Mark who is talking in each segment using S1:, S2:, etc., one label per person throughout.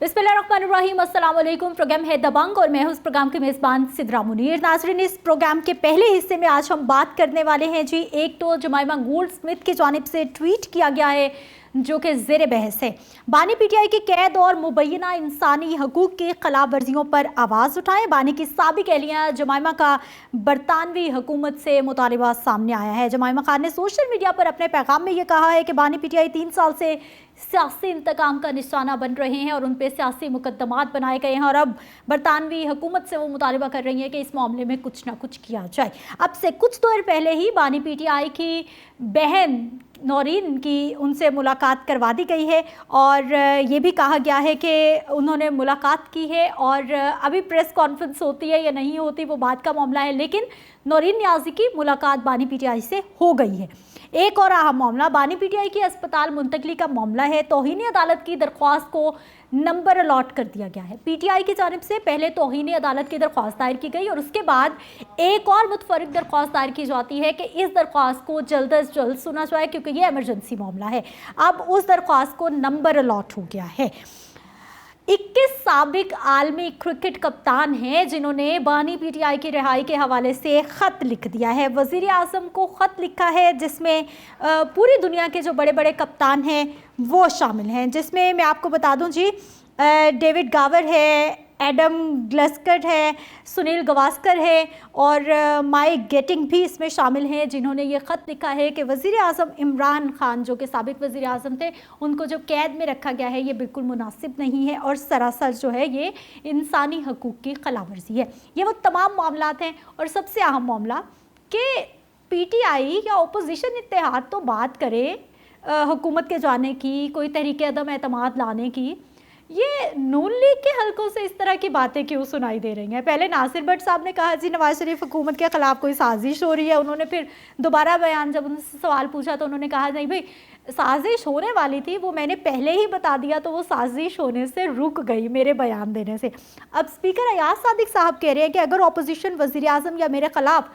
S1: बिस्मिल्लाहिर्रहमानिर्रहीम, अस्सलाम वालेकुम। प्रोग्राम है दबंग और मैं हूं उस प्रोग्राम की मेज़बान सिद्रा मुनीर। नाज़रीन, इस प्रोग्राम के पहले हिस्से में आज हम बात करने वाले हैं जी, एक तो जमाइमा गोल्ड स्मिथ की जानिब से ट्वीट किया गया है जो कि ज़ेर बहस है। बानी पीटीआई की कैद और मुबैना इंसानी हकूक़ की खिलाफ वर्जियों पर आवाज़ उठाएं। बानी की साबिक एहलिया जमाइमा का बरतानवी हुकूमत से मुतालबा सामने आया है। जमाइमा खान ने सोशल मीडिया पर अपने पैगाम में ये कहा है कि बानी पीटीआई 3 साल से सियासी इंतकाम का निशाना बन रहे हैं और उन पर सियासी मुकदमात बनाए गए हैं और अब बरतानवी हुकूमत से वो मुतालबा कर रही है कि इस मामले में कुछ ना कुछ किया जाए। अब से कुछ देर पहले ही बानी पीटीआई की बहन नौरीन की उनसे मुलाकात करवा दी गई है और ये भी कहा गया है कि उन्होंने मुलाकात की है और अभी प्रेस कॉन्फ्रेंस होती है या नहीं होती वो बात का मामला है, लेकिन नौरीन नियाज़ी की मुलाकात बानी पीटीआई से हो गई है। एक और अहम मामला बानी पीटीआई की अस्पताल मुंतकली का मामला है। तौहीन अदालत की दरख्वास्त को नंबर अलॉट कर दिया गया है। पीटीआई की जानिब से पहले तौहीन अदालत की दरख्वास्त दायर की गई और उसके बाद एक और मुतफरिक दरख्वास्त दायर की जाती है कि इस दरख्वास्त को जल्द अज जल्द सुना जाए क्योंकि ये एमरजेंसी मामला है। अब उस दरख्वास्त को नंबर अलॉट हो गया है। 21 साबिक आलमी क्रिकेट कप्तान हैं जिन्होंने बानी पीटीआई की रिहाई के हवाले से ख़त लिख दिया है। वज़ीर आज़म को ख़त लिखा है जिसमें पूरी दुनिया के जो बड़े बड़े कप्तान हैं वो शामिल हैं, जिसमें मैं आपको बता दूं जी, डेविड गावर है, एडम ग्लस्कर है, सुनील गवास्कर है और माइक गेटिंग भी इसमें शामिल हैं, जिन्होंने ये ख़त लिखा है कि वज़ीर आज़म इमरान खान जो कि साबिक़ वज़ीर आज़म थे उनको जो कैद में रखा गया है ये बिल्कुल मुनासिब नहीं है और सरासर जो है ये इंसानी हकूक़ की खिलाफवर्जी है। ये वो तमाम मामलात हैं और सबसे अहम मामला कि पीटीआई या अपोजिशन इत्तेहाद तो बात करे हुकूमत के जाने की, कोई तहरीक अदम एतमाद लाने की, ये नून लीग के हलकों से इस तरह की बातें क्यों सुनाई दे रही हैं। पहले नासिर भट्ट साहब ने कहा जी नवाज शरीफ हुकूमत के ख़िलाफ़ कोई साजिश हो रही है। उन्होंने फिर दोबारा बयान जब उनसे सवाल पूछा तो उन्होंने कहा नहीं भाई, साजिश होने वाली थी, वो मैंने पहले ही बता दिया तो वो साजिश होने से रुक गई मेरे बयान देने से। अब स्पीकर अयाज सादिक साहब कह रहे हैं कि अगर अपोजिशन वज़ीर आज़म या मेरे ख़िलाफ़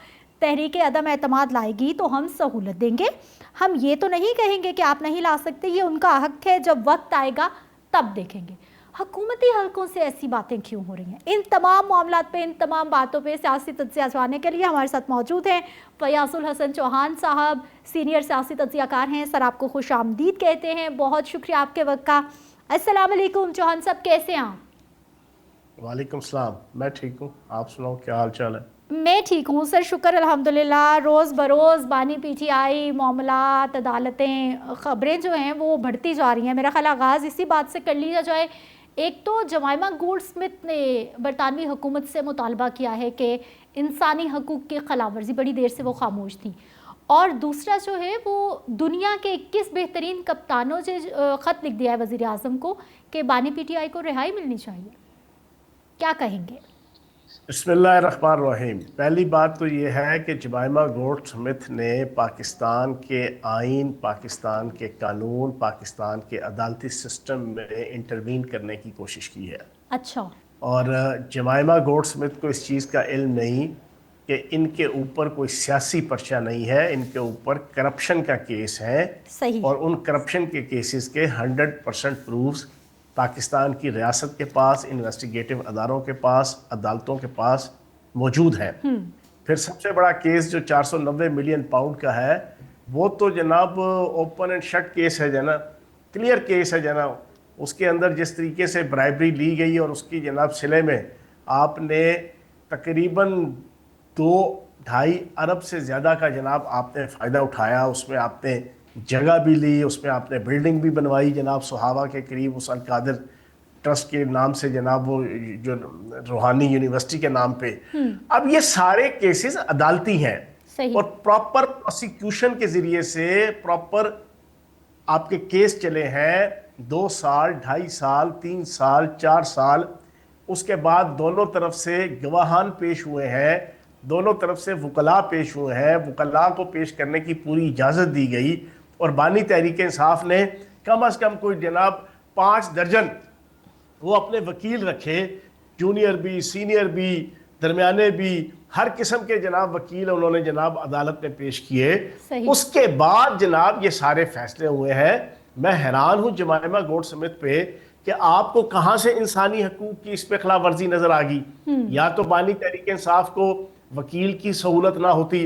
S1: तहरीक अदम एतमाद लाएगी तो हम सहूलत देंगे। हम ये तो नहीं कहेंगे कि आप नहीं ला सकते, ये उनका हक है, जब वक्त आएगा तब देखेंगे। हुकूमती हलकों से ऐसी बातें क्यों हो रही हैं? इन तमाम मामलात पे, इन तमाम बातों पे सियासी तज्ज़िया जानने के लिए हमारे साथ मौजूद हैं फयाजुल हसन चौहान साहब, सीनियर सियासी तज्ज़ियाकार हैं। सर, आपको खुश आमदीद कहते हैं, बहुत शुक्रिया आपके वक्त का। अस्सलाम वालेकुम चौहान साहब, कैसे हैं आप?
S2: वालेकुम सलाम, मैं ठीक हूँ, आप सुनाओ क्या हाल चाल है?
S1: मैं ठीक हूँ सर, शुक्र अल्हम्दुलिल्लाह। रोज़ बरोज़ बानी पीटीआई मामलात, अदालतें, ख़बरें जो हैं वो बढ़ती जा रही हैं। मेरा ख्याल आगाज़ इसी बात से कर लिया जाए। एक तो जमाइमा गोल्ड स्मिथ ने बरतानवी हुकूमत से मुतालबा किया है कि इंसानी हकूक़ की खिलाफवर्जी, बड़ी देर से वो खामोश थी, और दूसरा जो है वो दुनिया के 21 बेहतरीन कप्तानों से ख़त लिख दिया है वज़ीर आज़म को कि बानी पीटीआई को रिहाई मिलनी चाहिए। क्या कहेंगे?
S2: बिस्मिल्लाहिर्रहमानिर्रहीम। पहली बात तो ये है कि जमाइमा गोल्ड स्मिथ ने पाकिस्तान के आइन, पाकिस्तान के कानून, पाकिस्तान के अदालती सिस्टम में इंटरवीन करने की कोशिश की है।
S1: अच्छा।
S2: और जमाइमा गोल्ड स्मिथ को इस चीज़ का इल्म नहीं कि इनके ऊपर कोई सियासी पर्चा नहीं है, इनके ऊपर करप्शन का केस है।
S1: सही।
S2: और उन करप्शन के केसेस के 100% प्रूफ्स पाकिस्तान की रियासत के पास, इन्वेस्टिगेटिव अदारों के पास, अदालतों के पास मौजूद है। फिर सबसे बड़ा केस जो 490 मिलियन पाउंड का है वो तो जनाब ओपन एंड शट केस है जना, क्लियर केस है जना। उसके अंदर जिस तरीके से ब्राइबरी ली गई और उसकी जनाब सिले में आपने तकरीबन 2-2.5 अरब से ज़्यादा का जनाब आपने फ़ायदा उठाया। उसमें आपने जगह भी ली, उसमें आपने बिल्डिंग भी बनवाई जनाब सुहावा के करीब, उस अलकादिर ट्रस्ट के नाम से जनाब, वो जो रूहानी यूनिवर्सिटी के नाम पे। अब ये सारे केसेस अदालती हैं और प्रॉपर प्रोसिक्यूशन के ज़रिए से प्रॉपर आपके केस चले हैं 2 साल, 2.5 साल, 3 साल, 4 साल। उसके बाद दोनों तरफ से गवाहान पेश हुए हैं, दोनों तरफ से वकला पेश हुए हैं, वकला को पेश करने की पूरी इजाज़त दी गई और बानी तहरीक इंसाफ ने कम अज़ कम कोई जनाब 5 दर्जन वो अपने वकील रखे, जूनियर भी, सीनियर भी, दरमियाने भी, हर किस्म के जनाब वकील उन्होंने जनाब अदालत में पेश किए। उसके बाद जनाब ये सारे फैसले हुए हैं। मैं हैरान हूँ जमाइमा गोल्ड स्मिथ पे कि आपको कहां से इंसानी हकूक की इस पे खिलाफ वर्जी नजर आ गई। या तो बानी तहरीक इंसाफ को वकील की सहूलत ना होती,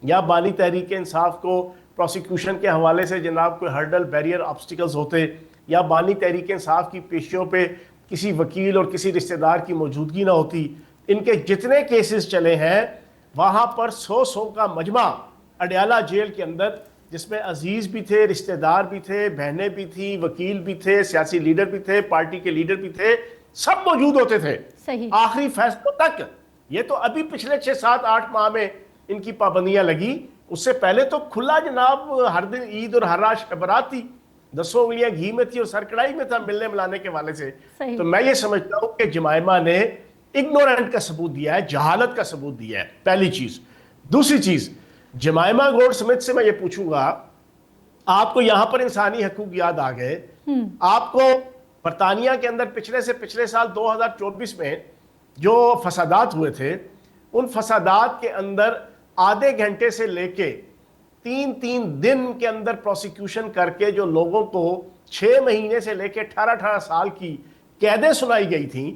S2: या बानी तहरीक इंसाफ को प्रोसिक्यूशन के हवाले से जनाब कोई हर्डल बैरियर ऑब्स्टिकल्स होते, या बानी तहरीक इंसाफ की पेशियों पे किसी वकील और किसी रिश्तेदार की मौजूदगी ना होती। इनके जितने केसेस चले हैं वहां पर 100 का मजमा अडयाला जेल के अंदर, जिसमें अजीज भी थे, रिश्तेदार भी थे, बहनें भी थी, वकील भी थे, सियासी लीडर भी थे, पार्टी के लीडर भी थे, सब मौजूद होते थे
S1: सही।
S2: आखिरी फैसलों तक। ये तो अभी पिछले 6, 7, 8 माह में इनकी पाबंदियां लगी। उससे पहले तो खुला जनाब हर दिन ईद और हर रात शबरात थी, 10 उंगलियां घी में थी और सर कढ़ाई में था मिलने मिलाने के वाले से। तो मैं ये समझता हूं कि जमाइमा ने इग्नोरेंट का सबूत दिया है, जहालत का सबूत दिया है, पहली चीज। दूसरी चीज, जमाइमा गोल्ड स्मिथ से मैं ये पूछूंगा, आपको यहां पर इंसानी हकूक याद आ गए, आपको बरतानिया के अंदर पिछले से पिछले साल 2024 में जो फसादात हुए थे, उन फसादात के अंदर आधे घंटे से लेके 3-3 दिन के अंदर प्रोसिक्यूशन करके जो लोगों को 6 महीने से लेके 18-18 साल की कैदें सुनाई गई थी,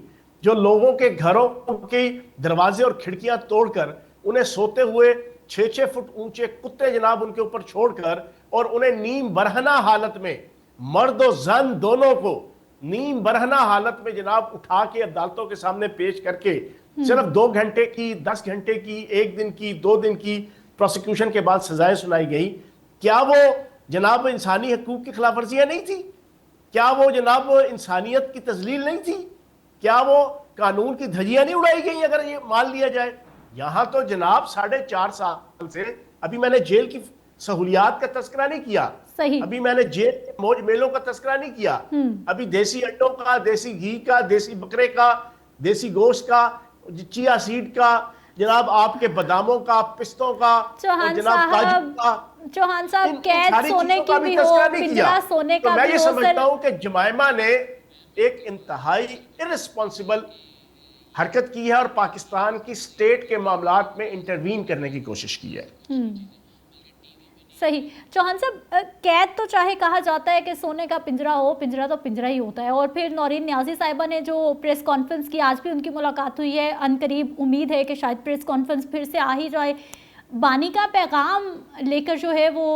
S2: जो लोगों के घरों के दरवाजे और खिड़कियां तोड़कर उन्हें सोते हुए 6-6 फुट ऊंचे कुत्ते जनाब उनके ऊपर छोड़कर और उन्हें नीम बरहना हालत में, मर्द और जन दोनों को नीम बरहना हालत में जनाब उठा के अदालतों के सामने पेश करके सिर्फ 2 घंटे की, 10 घंटे की, 1 दिन की, 2 दिन की प्रोसिक्यूशन के बाद सजाएं सुनाई गई। क्या वो जनाब इंसानी हकूक की खिलाफ वर्जियां नहीं थी? क्या वो जनाब इंसानियत की तजलील नहीं थी? क्या वो कानून की धज्जियां नहीं उड़ाई गई अगर ये मान लिया जाए? यहां तो जनाब 4.5 साल से, अभी मैंने जेल की सहूलियात का तस्करा नहीं किया,
S1: सही।
S2: अभी मैंने जेल के मौज मेलों का तस्करा नहीं किया, अभी देसी अंडों का, देसी घी का, देसी बकरे का, देसी गोश्त का, चिया सीड का, जनाब आपके बादामों का, पिस्तों का, और जनाब काजू का,
S1: चौहान साहब, कैद सोने की भी हो, पिंजरा सोने का भी हो।
S2: मैं ये समझता हूं कि जमाइमा ने एक इंतहाई इररिस्पॉन्सिबल हरकत की है और पाकिस्तान की स्टेट के मामलात में इंटरवीन करने की कोशिश की है।
S1: सही। चौहान साहब, कैद तो चाहे कहा जाता है कि सोने का पिंजरा हो, पिंजरा तो पिंजरा ही होता है। और फिर नौरीन न्याजी साहिबा ने जो प्रेस कॉन्फ्रेंस की, आज भी उनकी मुलाकात हुई है, अनकरीब उम्मीद है कि शायद प्रेस कॉन्फ्रेंस फिर से आ ही जाए। बानी का पैगाम लेकर जो है वो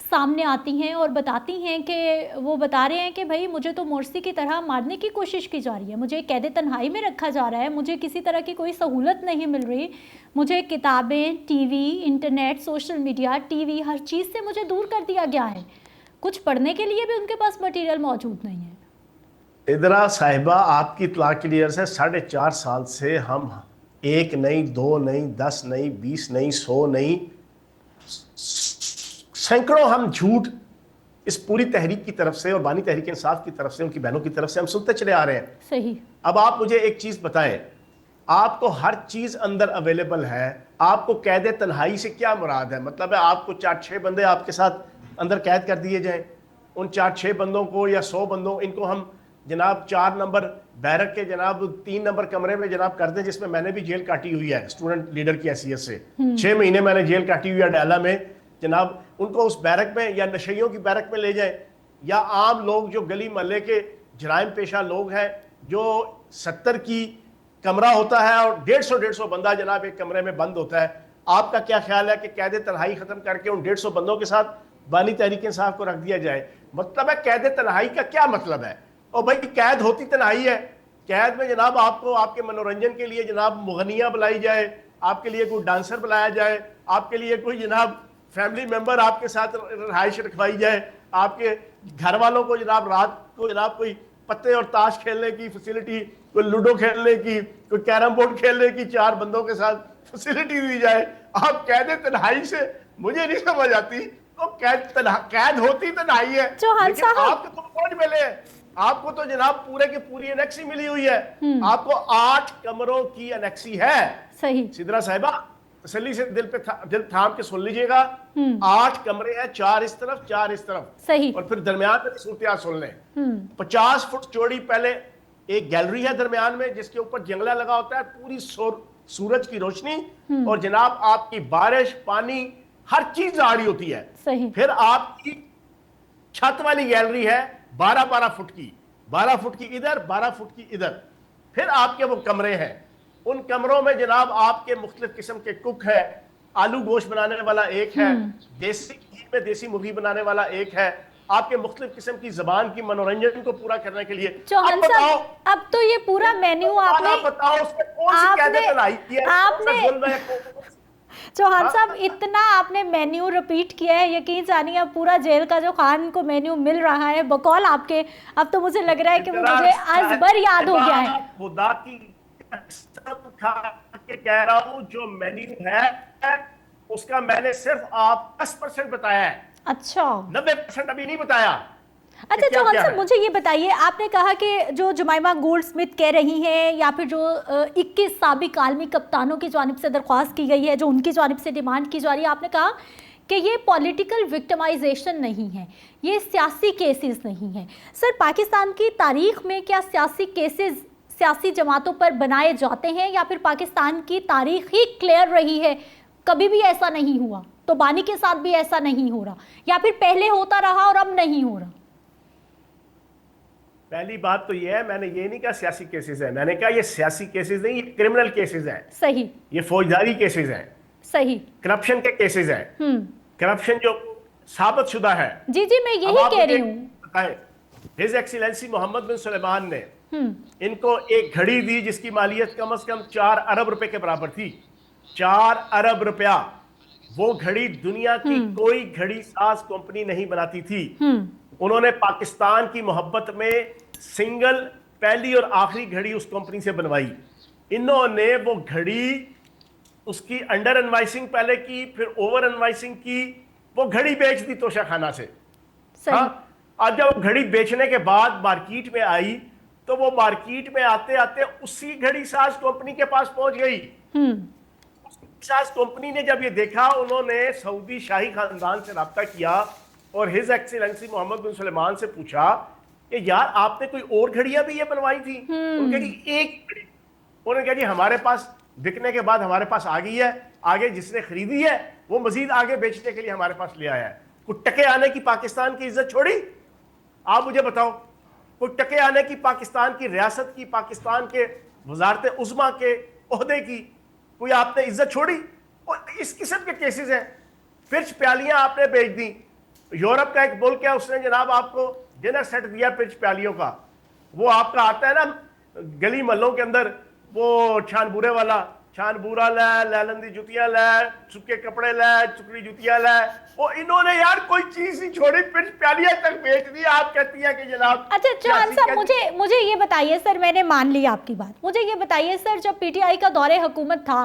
S1: सामने आती हैं और बताती हैं कि वो बता रहे हैं कि भाई मुझे तो मोर्सी की तरह मारने की कोशिश की जा रही है, मुझे कैद तन्हाई में रखा जा रहा है, मुझे किसी तरह की कोई सहूलत नहीं मिल रही, मुझे किताबें, TV, internet, social media, TV, हर चीज़ से मुझे दूर कर दिया गया है। कुछ पढ़ने के लिए भी उनके पास मटीरियल मौजूद नहीं है।
S2: इधरा साहिबा, आपकी इत्तला क्लियर है, 4.5 साल से हम 1 नहीं, 2 नहीं, 10 नहीं, 20 नहीं, 100 नहीं, सैकड़ों हम झूठ इस पूरी तहरीक की तरफ से और बानी तहरीक इंसाफ की तरफ से, उनकी बहनों की तरफ से हम सुनते चले आ रहे हैं।
S1: सही।
S2: अब आप मुझे एक चीज बताएं, आपको हर चीज अंदर अवेलेबल है, आपको कैद तन्हाई से क्या मुराद है? मतलब है आपको 4-6 बंदे आपके साथ अंदर कैद कर दिए जाएं, उन 4-6 बंदों को या 100 बंदों, इनको हम जनाब 4 नंबर बैरक के जनाब 3 नंबर कमरे में जनाब कर दें, जिसमें मैंने भी जेल काटी हुई है स्टूडेंट लीडर की हैसियत से। 6 महीने मैंने जेल काटी हुई है अडयाला में जनाब। उनको उस बैरक में या नशेइयों की बैरक में ले जाए, या आम लोग जो गली मोहल्ले के जराइम पेशा लोग हैं, जो 70 की कमरा होता है और 150 बंदा जनाब एक कमरे में बंद होता है, आपका क्या ख्याल है कि कैद तन्हाई खत्म करके उन 150 बंदों के साथ बानी तहरीक इंसाफ को रख दिया जाए? मतलब है कैद तन्हाई का क्या मतलब है? और भाई कैद होती तन्हाई है, कैद में जनाब आपको आपके मनोरंजन के लिए जनाब मुगनिया बुलाई जाए, आपके लिए कोई डांसर बुलाया जाए, आपके लिए कोई जनाब फैमिली मेंबर आपके साथ रहाइश रखवाई जाए, आपके घर वालों को जनाब रात को जनाब कोई पत्ते और ताश खेलने की फैसिलिटी, कोई लूडो खेलने की, कोई कैरम बोर्ड खेलने की 4 बंदों के साथ फैसिलिटी दी जाए। आप कैद तन्हाई से मुझे नहीं समझ आती, तो कैद होती तन्हाई है, लेकिन आपको तो मौज मिले हैं, आपको तो जनाब पूरे की पूरी एनेक्सी मिली हुई है, आपको 8 कमरों की एनेक्सी है।
S1: सही।
S2: सिद्रा साहिबा, तसल्ली से दिल थाम के सुन लीजिएगा, 8 कमरे हैं, 4 इस तरफ, 4 इस तरफ।
S1: सही।
S2: और फिर दरमियान में सूरत सुन लें। 50 फुट चौड़ी पहले एक गैलरी है दरमियान में, जिसके ऊपर जंगला लगा होता है, पूरी सूरज की रोशनी और जनाब आपकी बारिश, पानी, हर चीज आ रही होती है।
S1: सही।
S2: फिर आपकी छत वाली गैलरी है 12-12 फुट की, 12 फुट की इधर, 12 फुट की इधर। फिर आपके वो कमरे हैं, उन कमरों में जनाब आपके मुख्तलिफ किस्म के कुक है, आलू गोश्त बनाने वाला एक है, देसी घी में देसी मुर्गी बनाने वाला एक है, आपके मुख्तलिफ किस्म की जबान की मनोरंजन को पूरा करने के लिए।
S1: चौहान साहब, अब तो ये पूरा मेन्यू आपने
S2: बताओ उसमें कौन सी कैदें लाई है,
S1: चौहान साहब इतना आपने मेन्यू रिपीट किया है, यकीन जानिए अब पूरा जेल का जो खान को मेन्यू मिल रहा है बकौल आपके, अब तो मुझे लग रहा है कि वो मुझे अजबर याद हो गया है।
S2: खुदा की खा के कह रहा हूं, जो मेन्यू है उसका मैंने सिर्फ आप 10% बताया है।
S1: अच्छा,
S2: 90% अभी नहीं बताया।
S1: अच्छा चौहान साहब, मुझे ये बताइए, आपने कहा कि जो जुमाइमा गोल्डस्मिथ कह रही हैं या फिर जो 21 साबिक आलमी कप्तानों की जानिब से दरख्वास्त की गई है, जो उनकी जानिब से डिमांड की जा रही है, आपने कहा कि ये पॉलिटिकल विक्टिमाइजेशन नहीं है, ये सियासी केसेस नहीं है। सर, पाकिस्तान की तारीख में क्या सियासी केसेस सियासी जमातों पर बनाए जाते हैं, या फिर पाकिस्तान की तारीख ही क्लियर रही है, कभी भी ऐसा नहीं हुआ, तो बानी के साथ भी ऐसा नहीं हो रहा, या फिर पहले होता रहा और अब नहीं हो रहा?
S2: पहली बात तो ये है, मैंने ये नहीं कहा सियासी केसेस है, मैंने कहा ये सियासी केसेस नहीं, ये क्रिमिनल केसेस हैं।
S1: सही।
S2: ये फौजदारी केसेस हैं।
S1: सही।
S2: करप्शन के केसेस हैं। करप्शन जो साबित शुदा है।
S1: जी जी, मैं यही कह रही हूँ।
S2: हिज एक्सीलेंसी मोहम्मद बिन सुलेमान ने इनको एक घड़ी दी जिसकी मालियत कम से कम 4 अरब रुपए के बराबर थी। 4 अरब रुपया। वो घड़ी दुनिया की कोई घड़ी साज कंपनी नहीं बनाती थी। उन्होंने पाकिस्तान की मोहब्बत में सिंगल पहली और आखिरी घड़ी उस कंपनी से बनवाई। इन्होंने वो घड़ी, उसकी अंडर इनवाइसिंग पहले की, फिर ओवर इनवाइसिंग की, वो घड़ी बेच दी तोशाखाना से। हाँ, अब जब घड़ी बेचने के बाद मार्केट में आई, तो वो मार्केट में आते आते उसी घड़ी साज कंपनी के पास पहुंच गई। साज कंपनी ने जब ये देखा, उन्होंने सऊदी शाही खानदान से राब्ता किया और हिज एक्सीलेंसी मोहम्मद बिन सुलेमान से पूछा कि यार आपने कोई और घड़ियां भी ये बनवाई थी? उन्होंने कहा कि एक घड़ी। उन्होंने कहा जी हमारे पास बिकने के बाद हमारे पास आ गई है, आगे जिसने खरीदी है वो मजीद आगे बेचने के लिए हमारे पास ले आया है। कुछ टके आने की पाकिस्तान की इज्जत छोड़ी? आप मुझे बताओ, कुछ टके आने की पाकिस्तान की रियासत की, पाकिस्तान के वजारत उज़्मा के ओहदे की कोई आपने इज्जत छोड़ी? और इस किस्म के केसेस हैं। फिर प्यालियां आपने बेच दी। यूरोप का एक मुल्क है, उसने जनाब आपको डिनर सेट दिया पिच प्यालियों का। वो आपका आता है ना गली महलों के अंदर, वो छानबूरे वाला, छानबूरा लै, लैलंदी जुतियां लै, सूखे कपड़े लै, चुकड़ी जुतियां लै। वो इन्होंने यार कोई चीज नहीं छोड़ी, पिच प्यालियां तक बेच दी। आप कहती हैं कि जनाब।
S1: अच्छा चौहान साहब, मुझे ये बताइए सर, मैंने मान ली आपकी बात, मुझे ये बताइए सर, जब पीटीआई का दौरे हुकूमत था,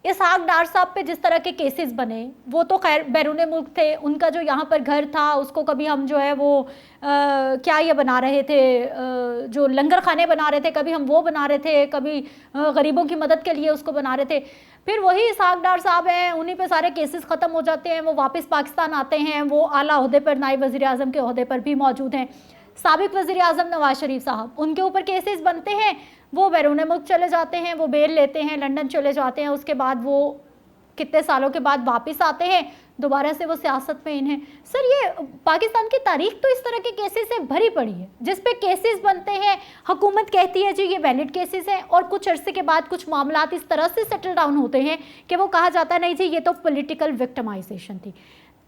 S1: इसहाक डार साहब पे जिस तरह के केसेस बने, वो तो खैर बैरून मुल्क थे, उनका जो यहाँ पर घर था उसको कभी हम जो है वो क्या ये बना रहे थे, जो लंगर खाने बना रहे थे, कभी हम वो बना रहे थे, कभी गरीबों की मदद के लिए उसको बना रहे थे। फिर वही इसहाक डार साहब हैं, उन्हीं पे सारे केसेस ख़त्म हो जाते हैं, वो वापस पाकिस्तान आते हैं, वो आला ओहदे पर, नायब वज़ीर आज़म के ओहदे पर भी मौजूद हैं। साबिक वज़ीर आज़म नवाज शरीफ साहब, उनके ऊपर केसेस बनते हैं, वो बैरून मुल्क चले जाते हैं, वो बेल लेते हैं, लंदन चले जाते हैं, उसके बाद वो कितने सालों के बाद वापस आते हैं, दोबारा से वो सियासत में इन्हें। सर, ये पाकिस्तान की तारीख तो इस तरह के केसेस से भरी पड़ी है, जिस पे केसेस बनते हैं, हुकूमत कहती है जी ये वैलिड केसेस हैं, और कुछ अरसे के बाद कुछ मामलात इस तरह से सेटल डाउन होते हैं कि वो कहा जाता है नहीं जी ये तो पॉलिटिकल विक्टिमाइजेशन थी।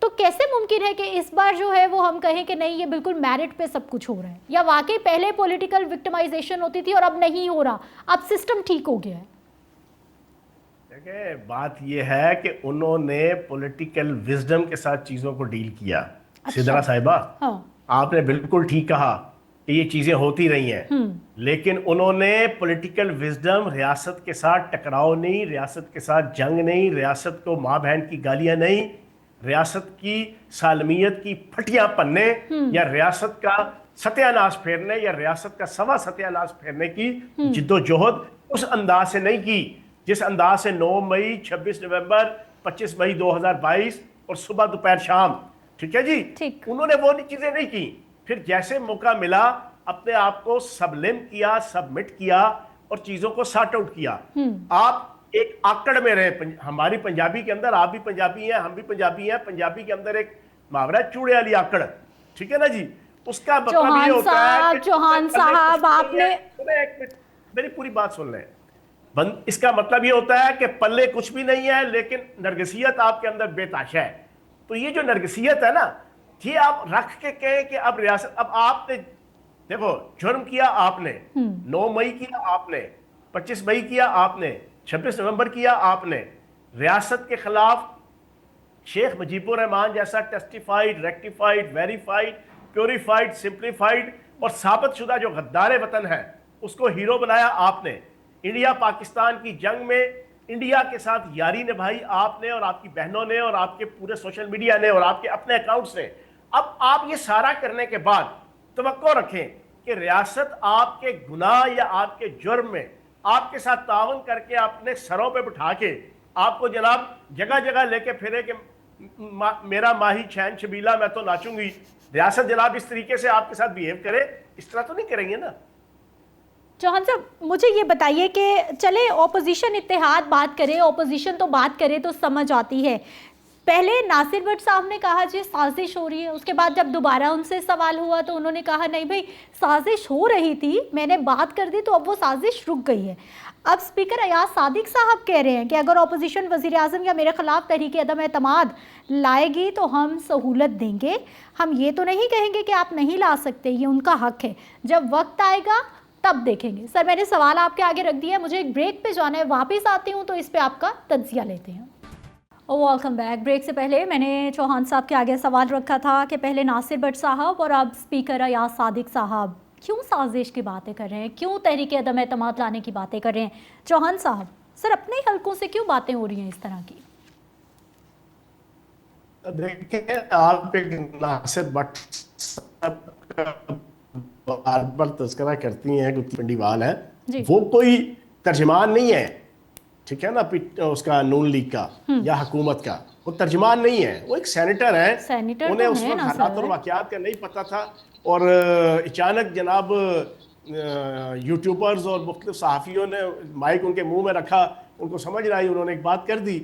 S1: तो कैसे मुमकिन है कि इस बार जो है वो हम कहें कि नहीं ये बिल्कुल मेरिट पे सब कुछ हो रहा है, या वाकई पहले पॉलिटिकल विक्टिमाइजेशन होती थी और अब नहीं हो रहा, अब सिस्टम ठीक हो गया है?
S2: देखिए, बात ये है कि उन्होंने पॉलिटिकल विजडम के साथ चीजों को डील किया। अच्छा। सिद्रा साहिबा, हाँ। आपने बिल्कुल ठीक कहा कि ये चीजें होती रही हैं, लेकिन उन्होंने पॉलिटिकल विजडम, रियासत के साथ टकराव नहीं, रियासत के साथ जंग नहीं, रियासत को माँ बहन की गालियां नहीं, रियासत की सालमियत की फटियां पन्ने या रियासत का सत्यानाश फेरने या रियासत का सवा सत्यानाश फेरने की जिद्दोजहद उस अंदाज से नहीं की जिस अंदाज से 9 मई, 26 नवंबर, 25 मई 2022 और सुबह दोपहर शाम, ठीक है जी, ठीक। उन्होंने वो चीजें नहीं की। फिर जैसे मौका मिला अपने आप को सबलिम किया, सबमिट किया और चीजों को सॉर्ट आउट किया। आप एक आकड़ में रहे। हमारी पंजाबी के अंदर, आप भी पंजाबी हैं, हम भी पंजाबी हैं, पंजाबी के अंदर एक मुहावरा चूड़े वाली आकड़, ठीक है ना जी, उसका मतलब ये होता है कि
S1: चौहान साहब आपने
S2: एक मिनट मेरी पूरी बात सुन लें। इसका मतलब ये होता है कि पल्ले कुछ भी नहीं है लेकिन नरगिसियत आपके अंदर बेताशा है। तो ये जो नरगिसियत है ना, ये आप रख के कहें कि अब रियासत, अब आपने देखो जुर्म किया आपने, 9 मई किया आपने, 25 मई किया आपने, 26 नवंबर किया आपने, रियासत के खिलाफ शेख मुजीबुर रहमान जैसा testified, rectified, verified, purified, simplified और साबितशुदा जो गद्दार वतन है उसको हीरो बनाया आपने। इंडिया पाकिस्तान की जंग में इंडिया के साथ यारी निभाई आपने और आपकी बहनों ने और आपके पूरे सोशल मीडिया ने और आपके अपने अकाउंट्स ने। अब आप ये सारा करने के बाद तवक्को रखें कि रियासत आपके गुनाह या आपके जुर्म में आपके साथ तावन करके अपने सरों पे बिठा के आपको जनाब जगह जगह लेके फिरे कि मेरा माही चैन छबीला मैं तो नाचूंगी। रियासत जनाब इस तरीके से आपके साथ बिहेव करे, इस तरह तो नहीं करेंगे ना।
S1: चौहान साहब मुझे ये बताइए कि चले ऑपोजिशन इत्तेहाद बात करे, ऑपोजिशन तो बात करे तो समझ आती है। पहले नासिर भट्ट साहब ने कहा जी साजिश हो रही है, उसके बाद जब दोबारा उनसे सवाल हुआ तो उन्होंने कहा नहीं भाई साजिश हो रही थी, मैंने बात कर दी तो अब वो साजिश रुक गई है। अब स्पीकर अयाज सादिक साहब कह रहे हैं कि अगर ऑपोजिशन वज़ीर आज़म या मेरे खिलाफ तहरीक अदम एतमाद लाएगी तो हम सहूलत देंगे, हम ये तो नहीं कहेंगे कि आप नहीं ला सकते, ये उनका हक है, जब वक्त आएगा तब देखेंगे। सर मैंने सवाल आपके आगे रख दिया है, मुझे एक ब्रेक पे जाना है, वापस आती हूँ तो इस पे आपका तज्जिया लेते हैं। Welcome back. ब्रेक से पहले मैंने चौहान साहब के आगे सवाल रखा था कि पहले नासिर भट्ट साहब और अब स्पीकर अयाज सादिक साहब क्यों साजिश की बातें कर रहे हैं, क्यों तहरीक अदम एतमाद लाने की बातें कर रहे हैं। चौहान साहब सर अपने ही हलकों से क्यों बातें हो रही हैं इस तरह की?
S2: देखिए आप एक नासिर भट्ट बार बार तस्करा करती हैं कि पिंडीवाल है, वो कोई तर्जमान नहीं है, ठीक है ना, उसका नून लीग का या हुकूमत का, वो तर्जमान नहीं है, वो एक सेनेटर है। उन्हें उस वक्त हालात और वाक़यात का नहीं पता था और अचानक जनाब यूट्यूबर्स और मुख्तलिफ सहाफ़ियों ने माइक उनके मुंह में रखा, उनको समझ रहा है, उन्होंने एक बात कर दी।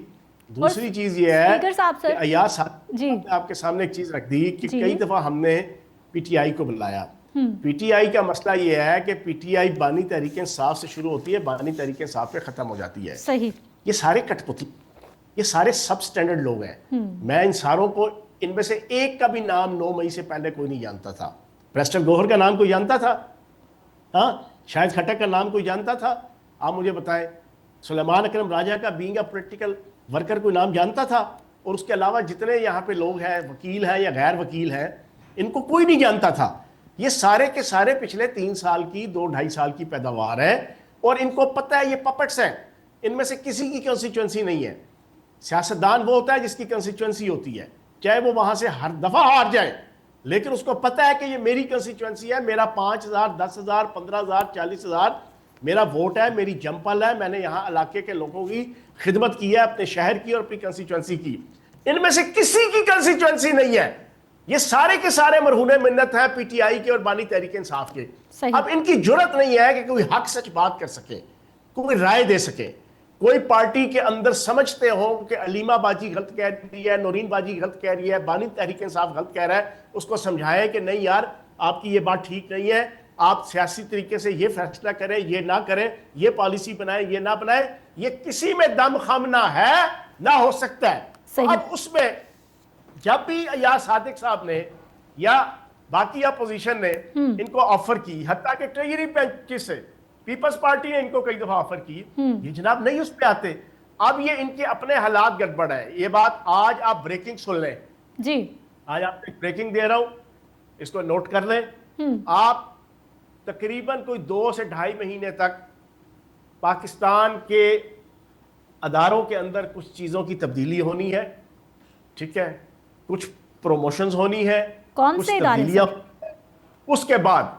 S2: दूसरी चीज़ ये है कि अयाज साहब ने आपके सामने एक चीज़ रख दी कि कई दफ़ा हमने PTI को बुलाया। PTI का मसला ये है कि PTI बानी तहरीक इंसाफ से शुरू होती है, बानी तहरीक इंसाफ पे ख़त्म हो जाती है।
S1: सही।
S2: ये सारे कठपुतली, ये सारे सब स्टैंडर्ड लोग हैं। मैं इन सारों को, इनमें से एक का भी नाम 9 मई से पहले कोई नहीं जानता था। प्रेस्टन गोहर का नाम कोई जानता था? हाँ, शाहिद खट्टक का नाम कोई जानता था? आप मुझे बताएं। सुलेमान अकरम राजा का बीइंग अ पॉलिटिकल वर्कर कोई नाम जानता था? और उसके अलावा जितने यहाँ पे लोग हैं, वकील हैं या गैर वकील हैं, इनको कोई नहीं जानता था। ये सारे के सारे पिछले 3 साल की, 2-2.5 साल की पैदावार है और इनको पता है ये पपेट्स हैं, इनमें से किसी की कंस्टिट्यूंसी नहीं है। सियासतदान वो होता है जिसकी कंस्टिट्यूंसी होती है, चाहे वो वहां से हर दफा हार जाए, लेकिन उसको पता है कि ये मेरी कंस्टिट्यूंसी है, मेरा 5,000, 10,000, 15,000, 40,000 मेरा वोट है, मेरी जंपल है, मैंने यहाँ इलाके के लोगों की खिदमत की है, अपने शहर की और अपनी कंस्टिट्यूंसी की। इनमें से किसी की कंस्टिट्यूंसी नहीं है। ये सारे के सारे मरहूने मिन्नत है PTI के और बानी तहरीक इंसाफ के। अब इनकी जुर्रत नहीं है कि कोई हक सच बात कर सके, कोई राय दे सके, कोई पार्टी के अंदर समझते हो कि अलीमा बाजी गलत कह रही है, नौरीन बाजी गलत कह रही है, बानी तहरीक इंसाफ गलत कह रहा है, उसको समझाए कि नहीं यार आपकी ये बात ठीक नहीं है, आप सियासी तरीके से ये फैसला करें, ये ना करें, ये पॉलिसी बनाए, ये ना बनाए। ये किसी में दम खम ना है ना हो सकता है। अब उसमें जब भी अयाज सादिक साहब ने या बाकी अपोजिशन ने इनको ऑफर की, हत्ता के ट्रेजरी बेंच से पीपल्स पार्टी ने इनको कई दफा ऑफर की, ये जनाब नहीं उस पे आते। अब ये इनके अपने हालात गड़बड़ है। ये बात आज आप ब्रेकिंग सुन लें
S1: जी, आज
S2: आपको ब्रेकिंग दे रहा हूं, इसको नोट कर लें। आप तकरीबन कोई 2 से 2.5 महीने तक पाकिस्तान के अदारों के अंदर कुछ चीजों की तब्दीली होनी है, ठीक है, कुछ प्रमोशंस होनी है,
S1: कौन से इदारे?
S2: उसके बाद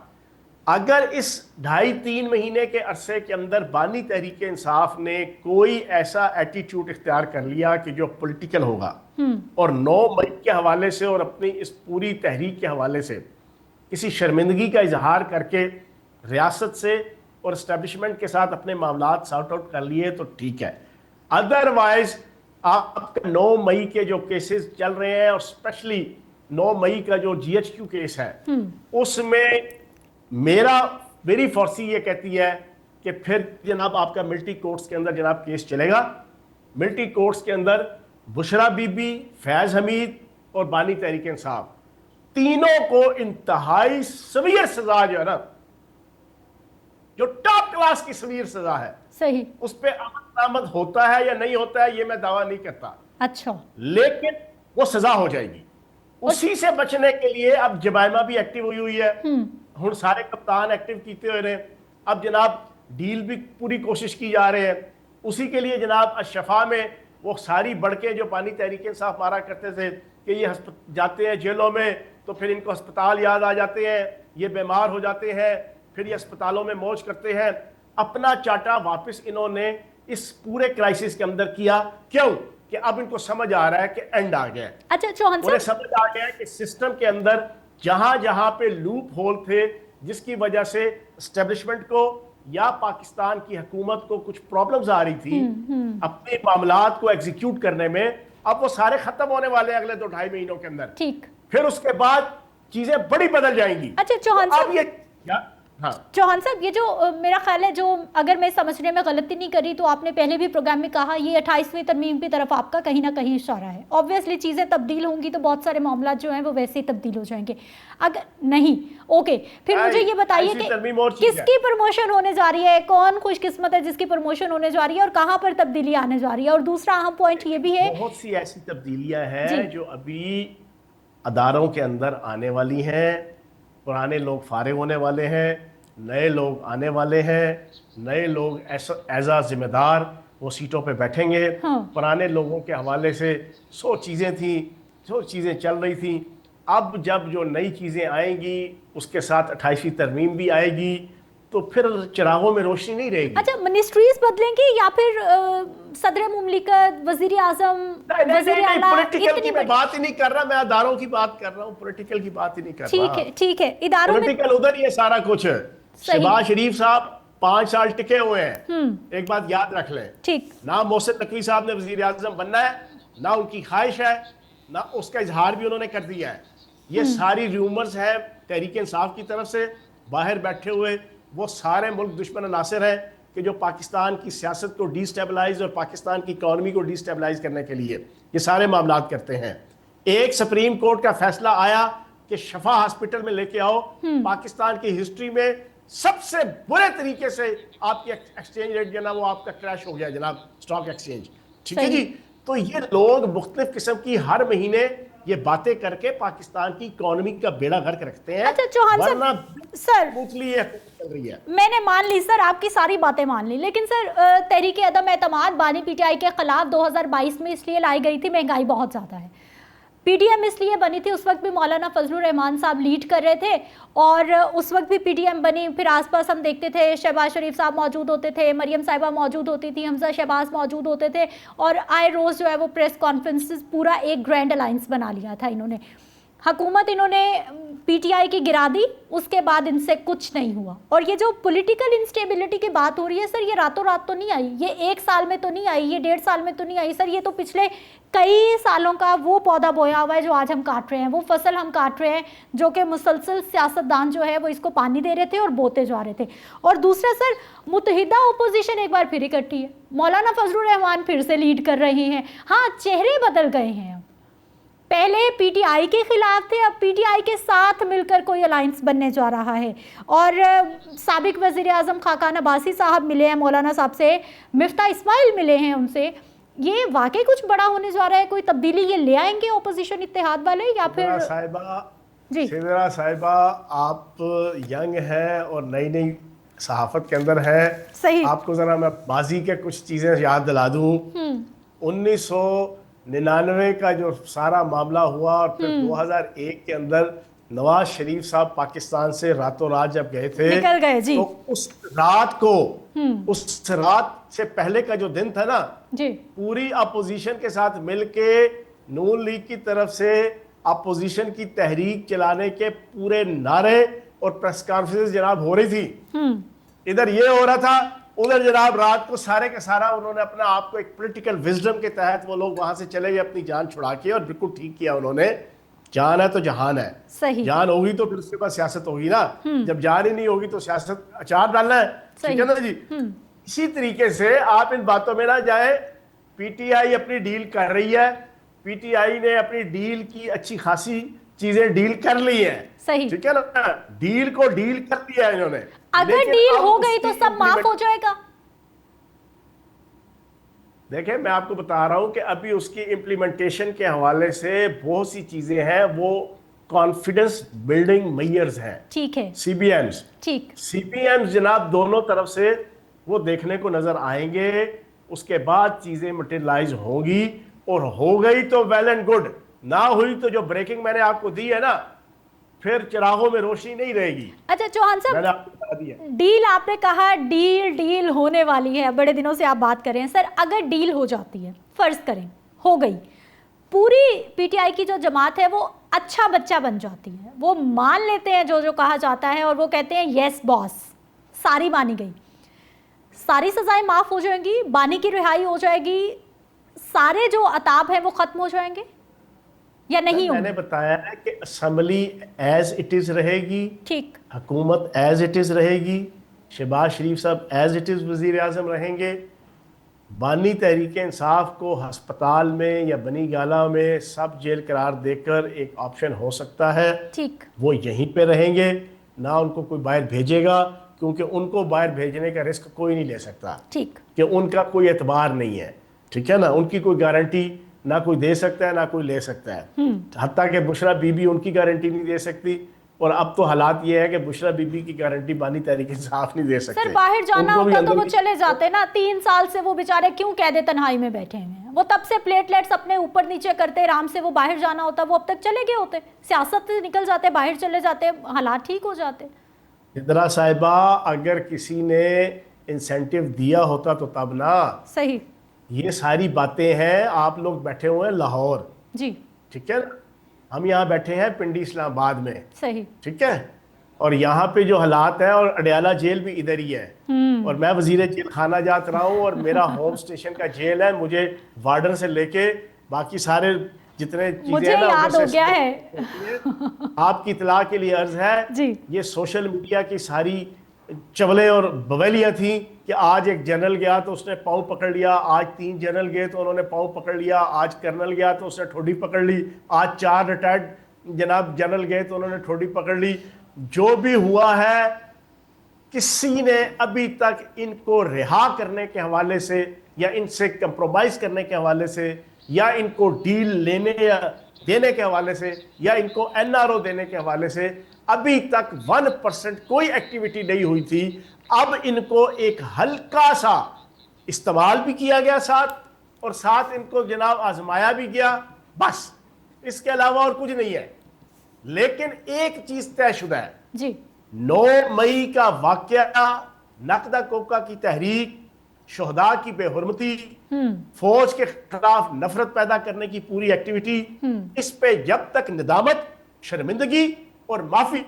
S2: अगर इस 2.5-3 महीने के अरसे के अंदर बानी तहरीक इंसाफ ने कोई ऐसा एटीट्यूड इख्तियार कर लिया कि जो पॉलिटिकल होगा और 9 मई के हवाले से और अपनी इस पूरी तहरीक के हवाले से किसी शर्मिंदगी का इजहार करके रियासत से और इस्टेब्लिशमेंट के साथ अपने मामलात सॉर्ट आउट कर लिए तो ठीक है। अदरवाइज आपका 9 मई के जो केसेस चल रहे हैं और स्पेशली 9 मई का जो GHQ केस है उसमें मेरी फोर्सी ये कहती है कि फिर जनाब आपका मिलिट्री कोर्ट्स के अंदर जनाब केस चलेगा। मिलिट्री कोर्ट्स के अंदर बुशरा बीबी, फैज हमीद और बानी तहरीक इंसाफ तीनों को इंतहाई सवीर सजा जो है ना, जो टॉप क्लास की सवीर सजा है,
S1: सही,
S2: उस पे अमल दरामद होता है या नहीं होता है ये मैं दावा नहीं करता,
S1: अच्छा,
S2: लेकिन वो सजा हो जाएगी। उसी से बचने के लिए अब जमाइमा भी एक्टिव हुई है, हुण सारे कप्तान एक्टिव कीते हुए हैं। अब जनाब डील भी पूरी कोशिश की जा रहे हैं। उसी के लिए जनाब अशफा में वो सारी बढ़के जो बानी तहरीक इंसाफ मारा करते थे कि ये जाते हैं जेलों में तो फिर इनको अस्पताल याद आ जाते हैं, ये बीमार हो जाते हैं, फिर ये अस्पतालों में मौज करते हैं। अपना चाटा वापस इन्होंने इस पूरे क्राइसिस के अंदर किया। क्यों? कि अब इनको समझ आ रहा है कि एंड आ गया।
S1: अच्छा चौहान
S2: उन्हें
S1: साहब,
S2: समझ आ गया है कि सिस्टम के अंदर जहां जहां पे लूप होल थे जिसकी वजह से एस्टेब्लिशमेंट को या पाकिस्तान की हुकूमत को कुछ प्रॉब्लम्स आ रही थी अपने मामलात को एग्जीक्यूट करने में, अब वो सारे खत्म होने वाले हैं अगले 2-2.5 महीनों के अंदर।
S1: ठीक,
S2: फिर उसके बाद चीजें बड़ी बदल जाएंगी।
S1: अच्छा चौहान साहब,
S2: अब ये हाँ
S1: चौहान साहब, ये जो मेरा ख्याल है, जो अगर मैं समझने में गलती नहीं करी तो आपने पहले भी प्रोग्राम में कहा ये 28वीं तरमीम की तरफ आपका कहीं ना कहीं इशारा है। ऑब्वियसली चीज़ें तब्दील होंगी तो बहुत सारे मामला जो हैं वो वैसे ही तब्दील हो जाएंगे। अगर नहीं, ओके, फिर मुझे ये बताइए कि किसकी प्रमोशन होने जा रही है, कौन खुशकिस्मत है जिसकी प्रमोशन होने जा रही है और कहाँ पर तब्दीली आने जा रही है। और दूसरा अहम पॉइंट ये भी है,
S2: बहुत सी ऐसी तब्दीलियां हैं जो अभी अदारों के अंदर आने वाली हैं। पुराने लोग फारिग होने वाले हैं, नए लोग आने वाले हैं, नए लोग एज आ जिम्मेदार वो सीटों पे बैठेंगे।
S1: हाँ।
S2: पुराने लोगों के हवाले से 100 चीज़ें थी, 100 चीज़ें चल रही थी। अब जब जो नई चीज़ें आएंगी उसके साथ 28वीं तरमीम भी आएगी तो फिर चिरागों में रोशनी नहीं रहेगी।
S1: अच्छा, मिनिस्ट्रीज बदलेंगी या फिर सदर मुमलिकत, वजीर आजम, वजीर आला,
S2: पॉलिटिकल की मैं बात ही नहीं कर रहा, मैं अदारों की बात कर रहा हूँ, पॉलिटिकल की बात ही नहीं कर रहा।
S1: ठीक है, ठीक है, इदारों में
S2: पॉलिटिकल उधर ही है सारा कुछ। शहबाज शरीफ साहब 5 साल टिके हुए हैं, एक बात याद रख लें।
S1: ठीक,
S2: ना मोहसिन नकवी साहब ने वजीर आजम बनना है, ना उनकी ख्वाहिश है, ना उसका इजहार भी उन्होंने कर दिया है। ये सारी रूमर्स है तहरीक इंसाफ की तरफ से बाहर बैठे हुए वो सारे मुल्क दुश्मन अनासिर हैं कि जो पाकिस्तान की सियासत को डिस्टेबलाइज और पाकिस्तान की इकॉनमी को डिस्टेबलाइज करने के लिए ये सारे मामलात करते हैं। एक सुप्रीम कोर्ट का फैसला आया कि शफा हॉस्पिटल में लेके आओ, पाकिस्तान की हिस्ट्री में सबसे बुरे तरीके से आपकी एक्सचेंज रेट जो ना वो आपका क्रैश हो गया जनाब, स्टॉक एक्सचेंज। ठीक है जी। तो ये लोग मुख्तलिफ किस्म की हर महीने ये बातें करके पाकिस्तान की इकोनॉमी का बेड़ा गर्क रखते हैं।
S1: अच्छा चौहान सर,
S2: चल रही है।
S1: मैंने मान ली सर, आपकी सारी बातें मान ली, लेकिन सर तहरीक अदम एतमाद बानी PTI के खिलाफ 2022 में इसलिए लाई गई थी, महंगाई बहुत ज़्यादा है। PDM इसलिए बनी थी, उस वक्त भी मौलाना फजलुर रहमान साहब लीड कर रहे थे और उस वक्त भी PDM बनी। फिर आसपास हम देखते थे शहबाज शरीफ साहब मौजूद होते थे, मरियम साहिबा मौजूद होती थी, हमजा शहबाज मौजूद होते थे और आए रोज़ जो है वो प्रेस कॉन्फ्रेंसेस, पूरा एक ग्रैंड अलायंस बना लिया था इन्होंने। हुकूमत इन्होंने PTI की गिरा दी, उसके बाद इनसे कुछ नहीं हुआ। और ये जो पॉलिटिकल इंस्टेबिलिटी की बात हो रही है सर, ये रातों रात तो नहीं आई, ये 1 साल में तो नहीं आई, ये 1.5 साल में तो नहीं आई सर, ये तो पिछले कई सालों का वो पौधा बोया हुआ है जो आज हम काट रहे हैं, वो फसल हम काट रहे हैं जो कि मुसलसल सियासतदान जो है वो इसको पानी दे रहे थे और बोते जा रहे थे। और दूसरा सर, मुत्तहिदा ओपोजिशन एक बार फिर इकट्ठी है, मौलाना फजलुर रहमान फिर से लीड कर रहे हैं। हाँ, चेहरे बदल गए हैं, पहले PTI के खिलाफ थे, अब PTI के साथ मिलकर कोई अलायंस बनने जा रहा है। और साबिक वज़ीर आज़म खाकान अब्बासी साहब मिले हैं मौलाना साहब से, मिफ्ता इस्माइल मिले हैं उनसे। ये वाकई कुछ बड़ा होने जा रहा है, कोई तब्दीली ये ले आएंगे ओपोजिशन इत्तेहाद वाले या फिर?
S2: सिदरा साहिबा, आप यंग हैं और नई नई सहाफत के अंदर है।
S1: सही।
S2: आपको जरा मैं माजी के कुछ चीजें याद दिला दूं। 1999 का जो सारा मामला हुआ और फिर 2001 के अंदर नवाज शरीफ साहब पाकिस्तान से रातों रात जब गए थे,
S1: निकल गए जी।
S2: तो उस रात से पहले का जो दिन था ना
S1: जी,
S2: पूरी अपोजिशन के साथ मिलके नून लीग की तरफ से अपोजिशन की तहरीक चलाने के पूरे नारे और प्रेस कॉन्फ्रेंस जनाब हो रही थी। इधर ये हो रहा था, उधर जनाब रात को सारे का सारा उन्होंने अपना आप को एक पॉलिटिकल विजडम के तहत वो लोग वहां से चले गए अपनी जान छुड़ा के, और बिल्कुल ठीक किया उन्होंने जान है तो जहान है।
S1: सही।
S2: जान होगी तो फिर उसके बाद सियासत होगी ना, जब जान ही नहीं होगी तो सियासत अचार डालना है। ठीक है ना जी। इसी तरीके से आप इन बातों में ना जाए। पीटीआई अपनी डील कर रही है, पीटीआई ने अपनी डील की अच्छी खासी चीजें डील कर ली है।
S1: सही।
S2: ठीक है ना, डील को डील कर दिया है इन्होंने।
S1: अगर डील हो गई तो सब माफ हो जाएगा।
S2: देखिए मैं आपको बता रहा हूं कि अभी उसकी इम्प्लीमेंटेशन के हवाले से बहुत सी चीजें हैं, वो कॉन्फिडेंस बिल्डिंग मेजर्स हैं।
S1: ठीक है।
S2: सीबीएम्स।
S1: ठीक।
S2: सीबीएम्स जनाब दोनों तरफ से वो देखने को नजर आएंगे। उसके बाद चीजें मटेरियलाइज होंगी, और हो गई तो वेल एंड गुड, ना हुई तो जो ब्रेकिंग मैंने आपको दी है ना, फिर चिरागों में रोशनी नहीं रहेगी।
S1: अच्छा चौहान साहब,
S2: मैंने आपको बता दिया।
S1: डील आपने कहा, डील होने वाली है, बड़े दिनों से आप बात कर रहे हैं। सर अगर डील हो जाती है, फर्ज करें हो गई, पूरी पीटीआई की जो जमात है वो अच्छा बच्चा बन जाती है, वो मान लेते हैं जो जो कहा जाता है और वो कहते हैं यस बॉस, सारी मानी गई, सारी सजाएं माफ हो जाएंगी, बानी की रिहाई हो जाएगी, सारे जो अताब हैं वो खत्म हो जाएंगे या नहीं?
S2: मैंने बताया है कि असेंबली एज इट इज रहेगी,
S1: ठीक,
S2: हुकूमत एज इट इज रहेगी, शहबाज शरीफ साहब एज इट इज वजीर आजम रहेंगे। बानी तहरीक इंसाफ को हस्पताल में या बनी गाला में सब जेल करार देकर एक ऑप्शन हो सकता है।
S1: ठीक,
S2: वो यहीं पे रहेंगे, ना उनको कोई बाहर भेजेगा, क्योंकि उनको बाहर भेजने का रिस्क कोई नहीं ले सकता।
S1: ठीक,
S2: कि उनका कोई एतबार नहीं है। ठीक है ना, उनकी कोई गारंटी ना कोई दे सकता है ना कोई ले सकता है। हत्ता कि बुशरा बीबी उनकी गारंटी नहीं दे सकती, और अब तो हालात ये है कि बुशरा बीबी की गारंटी बानी तहरीक इंसाफ नहीं दे सकते।
S1: सर बाहर जाना होता तो वो चले जाते ना। 3 साल से वो बेचारे क्यों कैदे तन्हाई में बैठे हैं? वो तब से प्लेटलेट्स अपने ऊपर नीचे करते, आराम से वो बाहर जाना होता, वो अब तक चले गए होते, सियासत से निकल जाते, बाहर चले जाते, हालात ठीक हो जाते।
S2: सिद्रा साहिबा, अगर किसी ने इंसेंटिव दिया होता तो तब ना।
S1: सही।
S2: ये सारी बातें हैं, आप लोग बैठे हुए हैं लाहौर
S1: जी।
S2: ठीक है ना, हम यहाँ बैठे हैं पिंडी इस्लामाबाद में।
S1: सही।
S2: ठीक है, और यहाँ पे जो हालात है, और अडयाला जेल भी इधर ही है, और मैं वजीर जेल खाना जात रहा हूँ, और मेरा होम स्टेशन का जेल है। मुझे वार्डन से लेके बाकी सारे जितने
S1: मुझे याद हो गया है।
S2: आपकी इतला के लिए अर्ज है
S1: जी।
S2: ये सोशल मीडिया की सारी चवले और बवेलियां थी कि आज एक जनरल गया तो उसने पाँव पकड़ लिया, आज 3 जनरल गए तो उन्होंने पाँव पकड़ लिया, आज कर्नल गया तो उसने ठोडी पकड़ ली, आज 4 रिटायर्ड जनाब जनरल गए तो उन्होंने ठोडी पकड़ ली। जो भी हुआ है, किसी ने अभी तक इनको रिहा करने के हवाले से, या इनसे कंप्रोमाइज करने के हवाले से, या इनको डील लेने या देने के हवाले से, या इनको एनआरओ देने के हवाले से अभी तक 1% कोई एक्टिविटी नहीं हुई थी। अब इनको एक हल्का सा इस्तेमाल भी किया गया साथ, और साथ इनको जनाब आजमाया भी गया, बस इसके अलावा और कुछ नहीं है। लेकिन एक चीज तयशुदा है
S1: जी।
S2: 9 मई का वाकया, नकदा कोका की तहरीक, शोहदा की बेहुरमती, फौज के खिलाफ नफरत पैदा करने की पूरी एक्टिविटी, इस पे जब तक निदामत, शर्मिंदगी और माफी,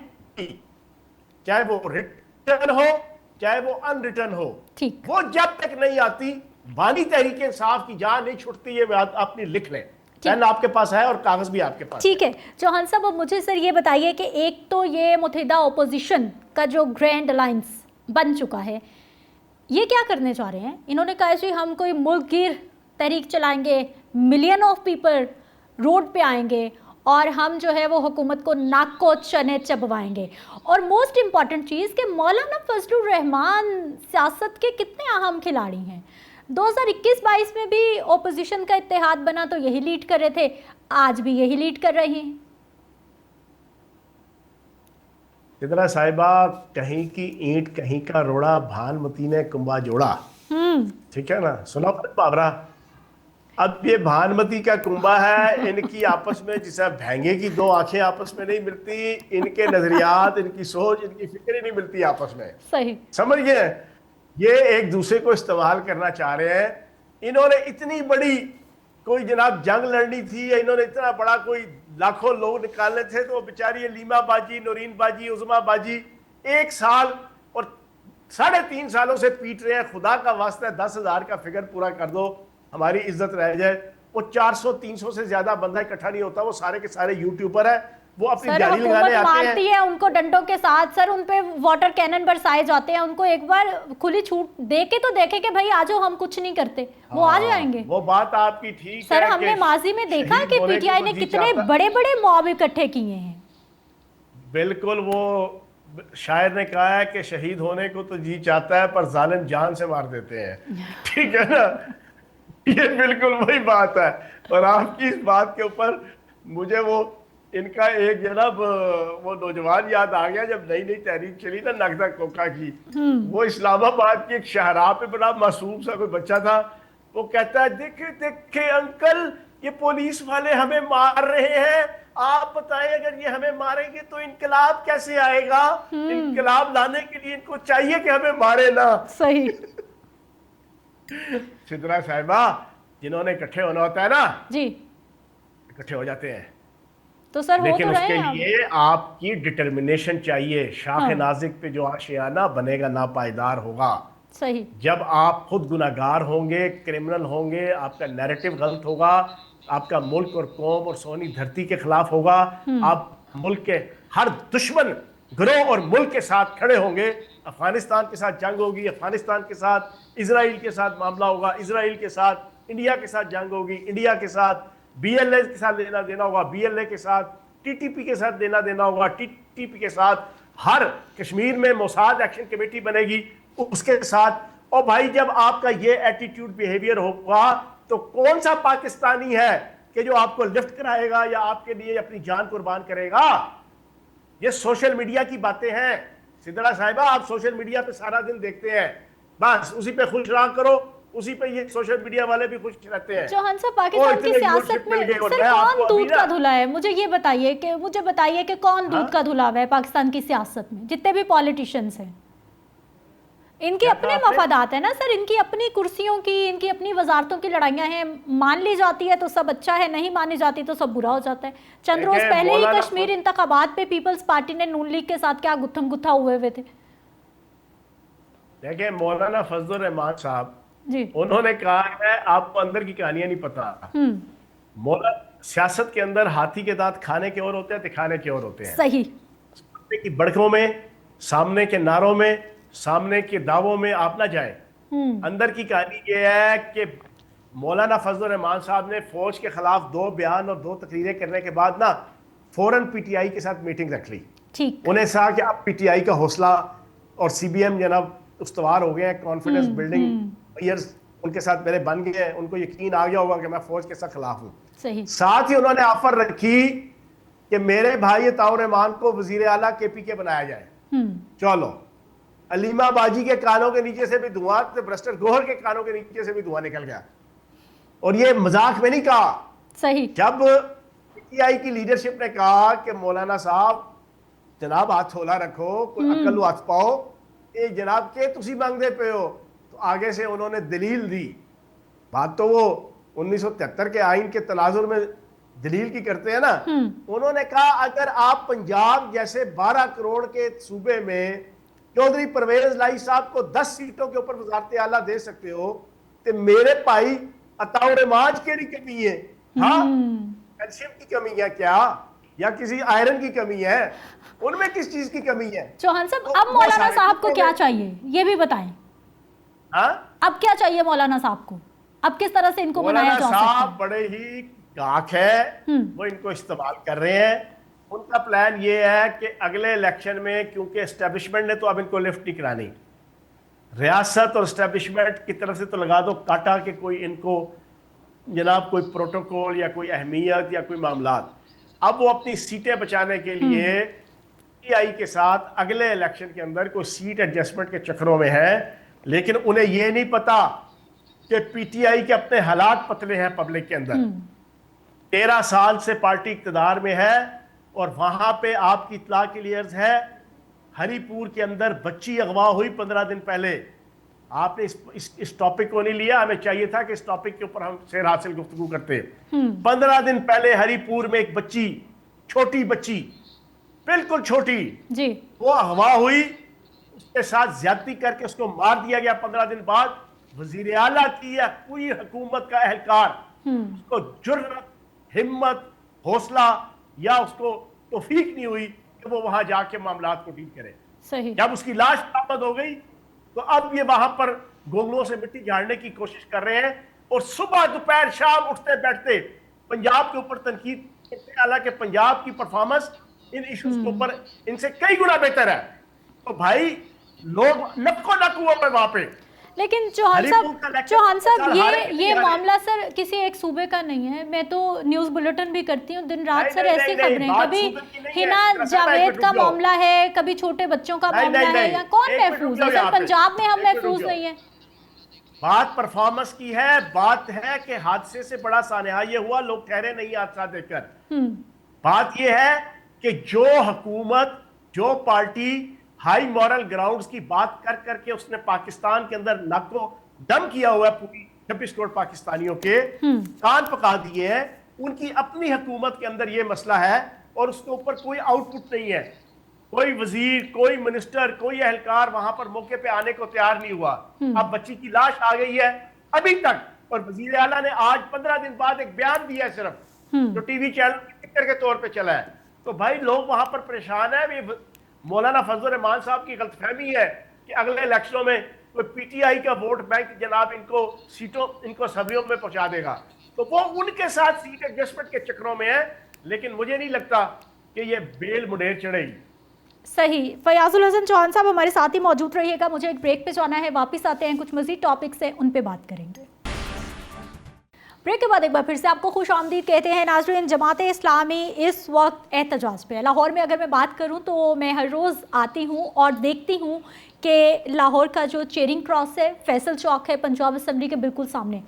S2: चाहे वो रिटर्न हो चाहे वो अनरिटर्न हो,
S1: ठीक,
S2: वो जब तक नहीं आती, बानी तहरीक इंसाफ की जान नहीं छुटती। ये बात अपनी लिख लें, पेन आपके पास है और कागज भी आपके पास।
S1: ठीक है चौहान साहब, अब मुझे सर ये बताइए कि एक तो ये मुत्तहिदा ओपोजिशन का जो ग्रैंड अलायंस बन चुका है, ये क्या करने जा रहे हैं? इन्होंने कहा जी हम कोई मुल्क गिर तहरीक चलाएंगे, मिलियन ऑफ पीपल रोड पे आएंगे और हम जो है वो हुकूमत को नाक को चने चबवाएंगे। और मोस्ट इम्पॉर्टेंट चीज़ कि मौलाना फजलुर रहमान सियासत के कितने अहम खिलाड़ी हैं। 2021-22 में भी ओपोजिशन का इत्तेहाद बना तो यही लीड कर रहे थे, आज भी यही लीड कर रहे हैं।
S2: इधर साहिबा, कहीं की ईंट कहीं का रोड़ा, भानुमती ने कुंभा जोड़ा। ठीक है ना, सुना मुहावरा। अब ये भानुमती का कुंभा है, इनकी आपस में जिसे भैंगे की 2 आंखें आपस में नहीं मिलती, इनके नजरियात, इनकी सोच, इनकी फिक्र नहीं मिलती आपस में।
S1: सही
S2: समझ गए, ये एक दूसरे को इस्तेमाल करना चाह रहे हैं। इन्होंने इतनी बड़ी कोई जनाब जंग लड़नी थी, या इन्होंने इतना बड़ा कोई लाखों लोग निकालने थे, तो बेचारी लीमा बाजी, नौरीन बाजी, उज़मा बाजी 1 साल और 3.5 सालों से पीट रहे हैं। खुदा का वास्ता 10,000 का फिगर पूरा कर दो, हमारी इज्जत रह जाए। वो 400-300 से ज्यादा बंदा इकट्ठा नहीं होता, वो सारे के सारे यूट्यूबर है, वो अपनी
S1: सर
S2: दिहाड़ी लगाने
S1: हुकूमत
S2: आते
S1: मारती
S2: हैं।
S1: है उनको डंडों के साथ, सर उन पे वाटर कैनन बरसाए जाते हैं, उनको एक बार खुली छूट दे के तो देखे कि भाई आ जाओ, हम कुछ नहीं करते, वो आ जाएंगे।
S2: वो बात आपकी ठीक
S1: सर
S2: है
S1: हमने
S2: कि
S1: माजी में देखा
S2: शहीद
S1: कि
S2: होने को
S1: पीटीआई
S2: तो
S1: ने
S2: जी
S1: कितने
S2: चाहता।
S1: बड़े बड़े मॉब इकट्ठे किए हैं।
S2: बिल्कुल, वो शायर ने कहा है कि शहीद होने को तो जी चाहता है पर जालिम जान से मार देते हैं। ठीक है ना, ये बिल्कुल वही बात है। और आपकी इस बात के ऊपर मुझे वो इनका एक जनाब वो नौजवान याद आ गया, जब नई नई तहरीक चली ना नगदा कोका की, वो इस्लामाबाद की एक शाहराह पे बड़ा मासूम सा कोई बच्चा था, वो कहता है देखे देखे अंकल ये पुलिस वाले हमें मार रहे हैं, आप बताएं अगर ये हमें मारेंगे तो इनकलाब कैसे आएगा, इनकलाब लाने के लिए इनको चाहिए कि हमें मारे ना।
S1: सही।
S2: सिद्रा साहिबा, जिन्होंने इकट्ठे होना होता है ना,
S1: जी
S2: इकट्ठे हो जाते हैं,
S1: तो सर हो
S2: लेकिन
S1: तो रहे
S2: उसके
S1: हैं अब।
S2: लिए आपकी डिटर्मिनेशन चाहिए। शाख
S1: हाँ।
S2: नाजिक पे जो आशियाना बनेगा ना पायदार होगा।
S1: सही।
S2: जब आप खुद गुनाहगार होंगे, क्रिमिनल होंगे, आपका नैरेटिव गलत होगा, आपका मुल्क और कौम और सोनी धरती के खिलाफ होगा, आप मुल्क के हर दुश्मन गिरोह और मुल्क के साथ खड़े होंगे। अफगानिस्तान के साथ जंग होगी, अफगानिस्तान के साथ इजराइल के साथ मामला होगा, इजराइल के साथ इंडिया के साथ जंग होगी, इंडिया के साथ बीएलए के साथ लेना देना होगा, बीएलए के साथ टीटीपी के साथ लेना देना होगा, टीटीपी के साथ हर कश्मीर में मोसाद एक्शन कमेटी बनेगी उसके साथ। और भाई जब आपका ये एटीट्यूड बिहेवियर होगा तो कौन सा पाकिस्तानी है कि जो आपको लिफ्ट कराएगा या आपके लिए अपनी जान कुर्बान करेगा। ये सोशल मीडिया की बातें हैं सिद्रा साहिबा, आप सोशल मीडिया पे सारा दिन देखते हैं, बस उसी पे खुश रहा करो, उसी पे ये सोशल मीडिया वाले भी खुश रहते हैं।
S1: चौहान साहब पाकिस्तान की सियासत में सर कौन दूध का धुला है, मुझे ये बताइए कि कौन दूध का धुला हुआ है पाकिस्तान की सियासत में। जितने भी पॉलिटिशियंस हैं इनके अपने मफादात है ना सर, इनकी अपनी कुर्सियों की, इनकी अपनी वजारतों की लड़ाइयां हैं। मान ली जाती है तो सब अच्छा है, नहीं मानी जाती तो सब बुरा हो जाता है। चंद रोज पहले ही कश्मीर इंतखाबात पे पीपल्स पार्टी ने नून लीग के साथ क्या गुत्थम गुत्था हुए थे।
S2: देखिए मौलाना फजलुर रहमान साहब
S1: जी,
S2: उन्होंने कहा है आपको अंदर की कहानियां नहीं पता। मौलाना सियासत के अंदर हाथी के दांत खाने के और होते हैं, दिखाने के और होते हैं।
S1: सही।
S2: की बड़कों में, सामने के नारों में, सामने के दावों में आप ना जाए। अंदर की कहानी ये है कि मौलाना फजलुर रहमान साहब ने फौज के खिलाफ 2 बयान और 2 तकरीरें करने के बाद ना फौरन पीटीआई के साथ मीटिंग रख ली।
S1: ठीक।
S2: उन्हें कहा कि अब पीटीआई का हौसला और सीबीएम जनाब उस्तवार हो गए हैं, कॉन्फिडेंस बिल्डिंग ईयर्स उनके साथ मेरे बन गए हैं, उनको यकीन आ गया होगा कि मैं फौज के साथ खिलाफ हूं।
S1: सही।
S2: साथ ही उन्होंने ऑफर रखी कि मेरे भाई अताउर रहमान को वजीर आला केपीके बनाया जाए। चलो, अलीमा बाजी के कानों के नीचे से भी धुआं, ब्रस्टर गोहर के कानों के नीचे से भी धुआं निकल गया। और ये मजाक में नहीं कहा।
S1: सही।
S2: जब पीटीआई की लीडरशिप ने कहा कि मौलाना साहब जनाब हाथ थोला रखो, कोई अकल हाथ पाओ, ये जनाब के तुसी मांगते पे हो, तो आगे से उन्होंने दलील दी। बात तो वो 1973 के आइन के तनाजुर में दलील की करते हैं ना। उन्होंने कहा अगर आप पंजाब जैसे 12 करोड़ के सूबे में चौधरी परवेज लाई साहब को 10 सीटों के ऊपर वजारत आला दे सकते हो तो मेरे भाई अताउर रहमान की कमी है। हाँ, कैल्शियम की कमी है क्या, या किसी आयरन की कमी है, उनमें किस चीज की कमी है।
S1: चौहान साहब अब मौलाना साहब को क्या चाहिए ये भी बताएं।
S2: हाँ,
S1: अब क्या चाहिए मौलाना साहब को, अब किस तरह से इनको बनाया जा सकता है।
S2: बड़े ही गाक है, वो इनको इस्तेमाल कर रहे हैं। उनका प्लान ये है कि अगले इलेक्शन में, क्योंकि एस्टेब्लिशमेंट ने तो अब इनको लिफ्ट नहीं करानी, रियासत और एस्टेब्लिशमेंट की तरफ से तो लगा दो काटा कि कोई इनको जनाब कोई प्रोटोकॉल या कोई अहमियत या कोई मामलात। अब वो अपनी सीटें बचाने के लिए पीटीआई के साथ अगले इलेक्शन के अंदर कोई सीट एडजस्टमेंट के चक्रों में है। लेकिन उन्हें ये नहीं पता कि पीटीआई के अपने हालात पतले हैं पब्लिक के अंदर। 13 साल से पार्टी इक्तदार में है और वहां पे आपकी इत्तला के लिए अर्ज है, हरीपुर के अंदर बच्ची अगवा हुई 15 दिन पहले। आपने इस टॉपिक को नहीं लिया, हमें चाहिए था कि इस टॉपिक के ऊपर हम शेर हासिल गुफ्तगू करते। 15 दिन पहले हरीपुर में एक बच्ची, छोटी बच्ची, बिल्कुल छोटी
S1: जी,
S2: वो अगवा हुई, उसके साथ ज्यादती करके उसको मार दिया गया। 15 दिन बाद वजीर आला की या पूरी हुकूमत का एहलकार उसको जुर्रत, हिम्मत, हौसला या उसको तौफीक नहीं हुई कि वो वहां जाके मामलात को डील करे।
S1: सही।
S2: जब उसकी लाश बरामद हो गई तो अब ये वहां पर गोंगलों से मिट्टी झाड़ने की कोशिश कर रहे हैं और सुबह दोपहर शाम उठते बैठते पंजाब के ऊपर तनकीद करते हैं, हालांकि पंजाब की परफॉर्मेंस इन इश्यूज के ऊपर इनसे कई गुना बेहतर है। तो भाई लोग नक्को नक हुआ है वहां पे।
S1: लेकिन चौहान साहब ये मामला सर किसी एक सूबे का नहीं है। मैं तो न्यूज़ बुलेटिन भी करती हूँ दिन रात सर, ऐसी खबरें, कभी हिना जावेद का मामला है, कभी छोटे बच्चों का मामला है, या कौन महफूज है सर? पंजाब में हम महफूज नहीं है।
S2: बात परफॉर्मेंस की है, बात है कि हादसे से बड़ा सानहा ये हुआ, लोग ठहरे नहीं हादसा देखकर। बात ये है कि जो हुकूमत, जो पार्टी हाई मॉरल ग्राउंड्स की बात कर करके उसने पाकिस्तान के अंदर नाको दम किया हुआ है, पूरी 26 करोड़ पाकिस्तानियों के कान पका दिए हैं, उनकी अपनी हुकूमत के अंदर ये मसला है और उसके ऊपर कोई आउटपुट नहीं है। कोई वजीर, कोई मिनिस्टर, कोई एहलकार वहां पर मौके पे आने को तैयार नहीं हुआ। अब बच्ची की लाश आ गई है अभी तक, और वजीर आला ने आज 15 दिन बाद एक बयान दिया है सिर्फ, जो टीवी चैनल पिक्चर के तौर पे चला है। तो भाई लोग वहां पर परेशान है। मौलाना फजल रहमान साहब की गलतफहमी है कि अगले इलेक्शनों में कोई पीटीआई का वोट बैंक जनाब इनको सीटों, इनको असम्बलियों में पहुंचा देगा, तो वो उनके साथ सीट एडजस्टमेंट के चक्रों में है, लेकिन मुझे नहीं लगता कि ये बेल मुडेर चढ़ेगी।
S1: सही। फयाजुल हसन चौहान साहब हमारे साथ ही मौजूद रहिएगा, मुझे एक ब्रेक पे जाना है, वापस आते हैं, कुछ मजीद टॉपिक्स हैं उन पे बात करेंगे। ब्रेक के बाद एक बार फिर से आपको खुश आमदीद कहते हैं नाज़रीन। जमात इस्लामी इस वक्त एहतजाज पे है। लाहौर में अगर मैं बात करूं तो मैं हर रोज़ आती हूं और देखती हूं कि लाहौर का जो चेरिंग क्रॉस है, फैसल चौक है, पंजाब असम्बली के बिल्कुल सामने,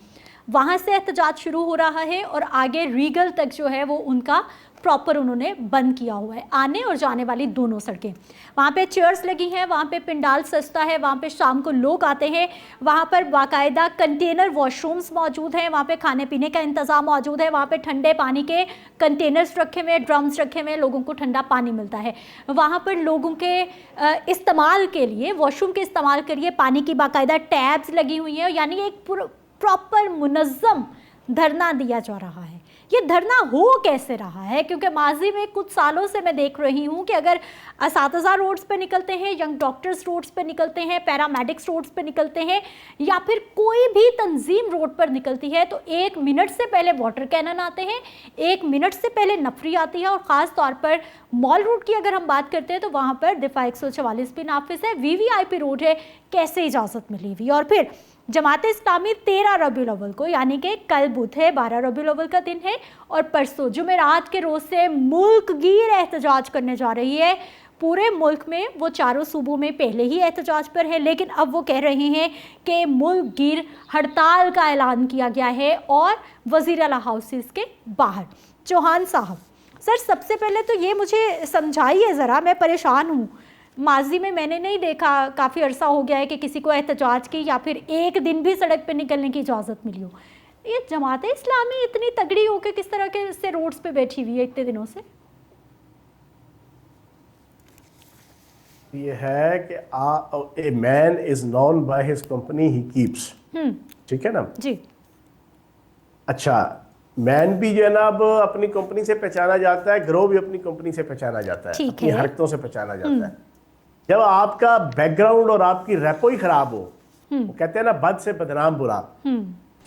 S1: वहाँ से एहतजाज शुरू हो रहा है और आगे रीगल तक जो है वो उनका प्रॉपर उन्होंने बंद किया हुआ है, आने और जाने वाली दोनों सड़कें। वहाँ पे चेयर्स लगी हैं, वहाँ पे पिंडाल सस्ता है, वहाँ पे शाम को लोग आते हैं, वहाँ पर बाकायदा कंटेनर वॉशरूम्स मौजूद हैं, वहाँ पे खाने पीने का इंतज़ाम मौजूद है, वहाँ पे ठंडे पानी के कंटेनर्स रखे हुए, ड्रम्स रखे हुए, लोगों को ठंडा पानी मिलता है। वहाँ पर लोगों के इस्तेमाल के लिए, वॉशरूम के इस्तेमाल के लिए पानी की बाकायदा टैब्स लगी हुई हैं, यानी एक प्रॉपर मुनज़्ज़म धरना दिया जा रहा है। ये धरना हो कैसे रहा है? क्योंकि माजी में कुछ सालों से मैं देख रही हूँ कि अगर असातिज़ा रोड्स पे निकलते हैं, यंग डॉक्टर्स रोड्स पे निकलते हैं, पैरामेडिक्स रोड्स पे निकलते हैं, या फिर कोई भी तंजीम रोड पर निकलती है, तो 1 मिनट से पहले वाटर कैनन आते हैं, 1 मिनट से पहले नफरी आती है, और ख़ास तौर पर मॉल रोड की अगर हम बात करते हैं तो वहाँ पर दिफा 144 भी नाफिज है, VVIP रोड है, कैसे इजाज़त मिली हुई। और फिर जमात इस्लामी 13 रबीउल अव्वल को, यानी कि कल बुध है, 12 रबीउल अव्वल का दिन है, और परसों जुमेरात के रोज़ से मुल्क गिर एहतजाज करने जा रही है। पूरे मुल्क में वो चारों सूबों में पहले ही एहतजाज पर है, लेकिन अब वो कह रहे हैं कि मुल्क गिर हड़ताल का ऐलान किया गया है और वज़ीर आला हाउसेस के बाहर। चौहान साहब सर, सबसे पहले तो ये मुझे समझाइए ज़रा, मैं परेशान हूँ। माजी में मैंने नहीं देखा, काफ़ी अरसा हो गया है कि किसी को एहतजाज की या फिर एक दिन भी सड़क पे निकलने की इजाज़त मिली हो। ये जमात इस्लामी इतनी तगड़ी होकर किस तरह के से रोड्स पे बैठी हुई है इतने दिनों से?
S2: ये है कि a man is known by his company he keeps, ठीक है ना
S1: जी।
S2: अच्छा, मैन भी जो है ना अब अपनी कंपनी से पहचाना जाता है, ग्रोह भी अपनी कंपनी से पहचाना जाता है, अपनी हरकतों से पहचाना जाता है। जब आपका बैकग्राउंड और आपकी रेपो ही खराब हो, वो कहते हैं ना बद से बदनाम बुरा,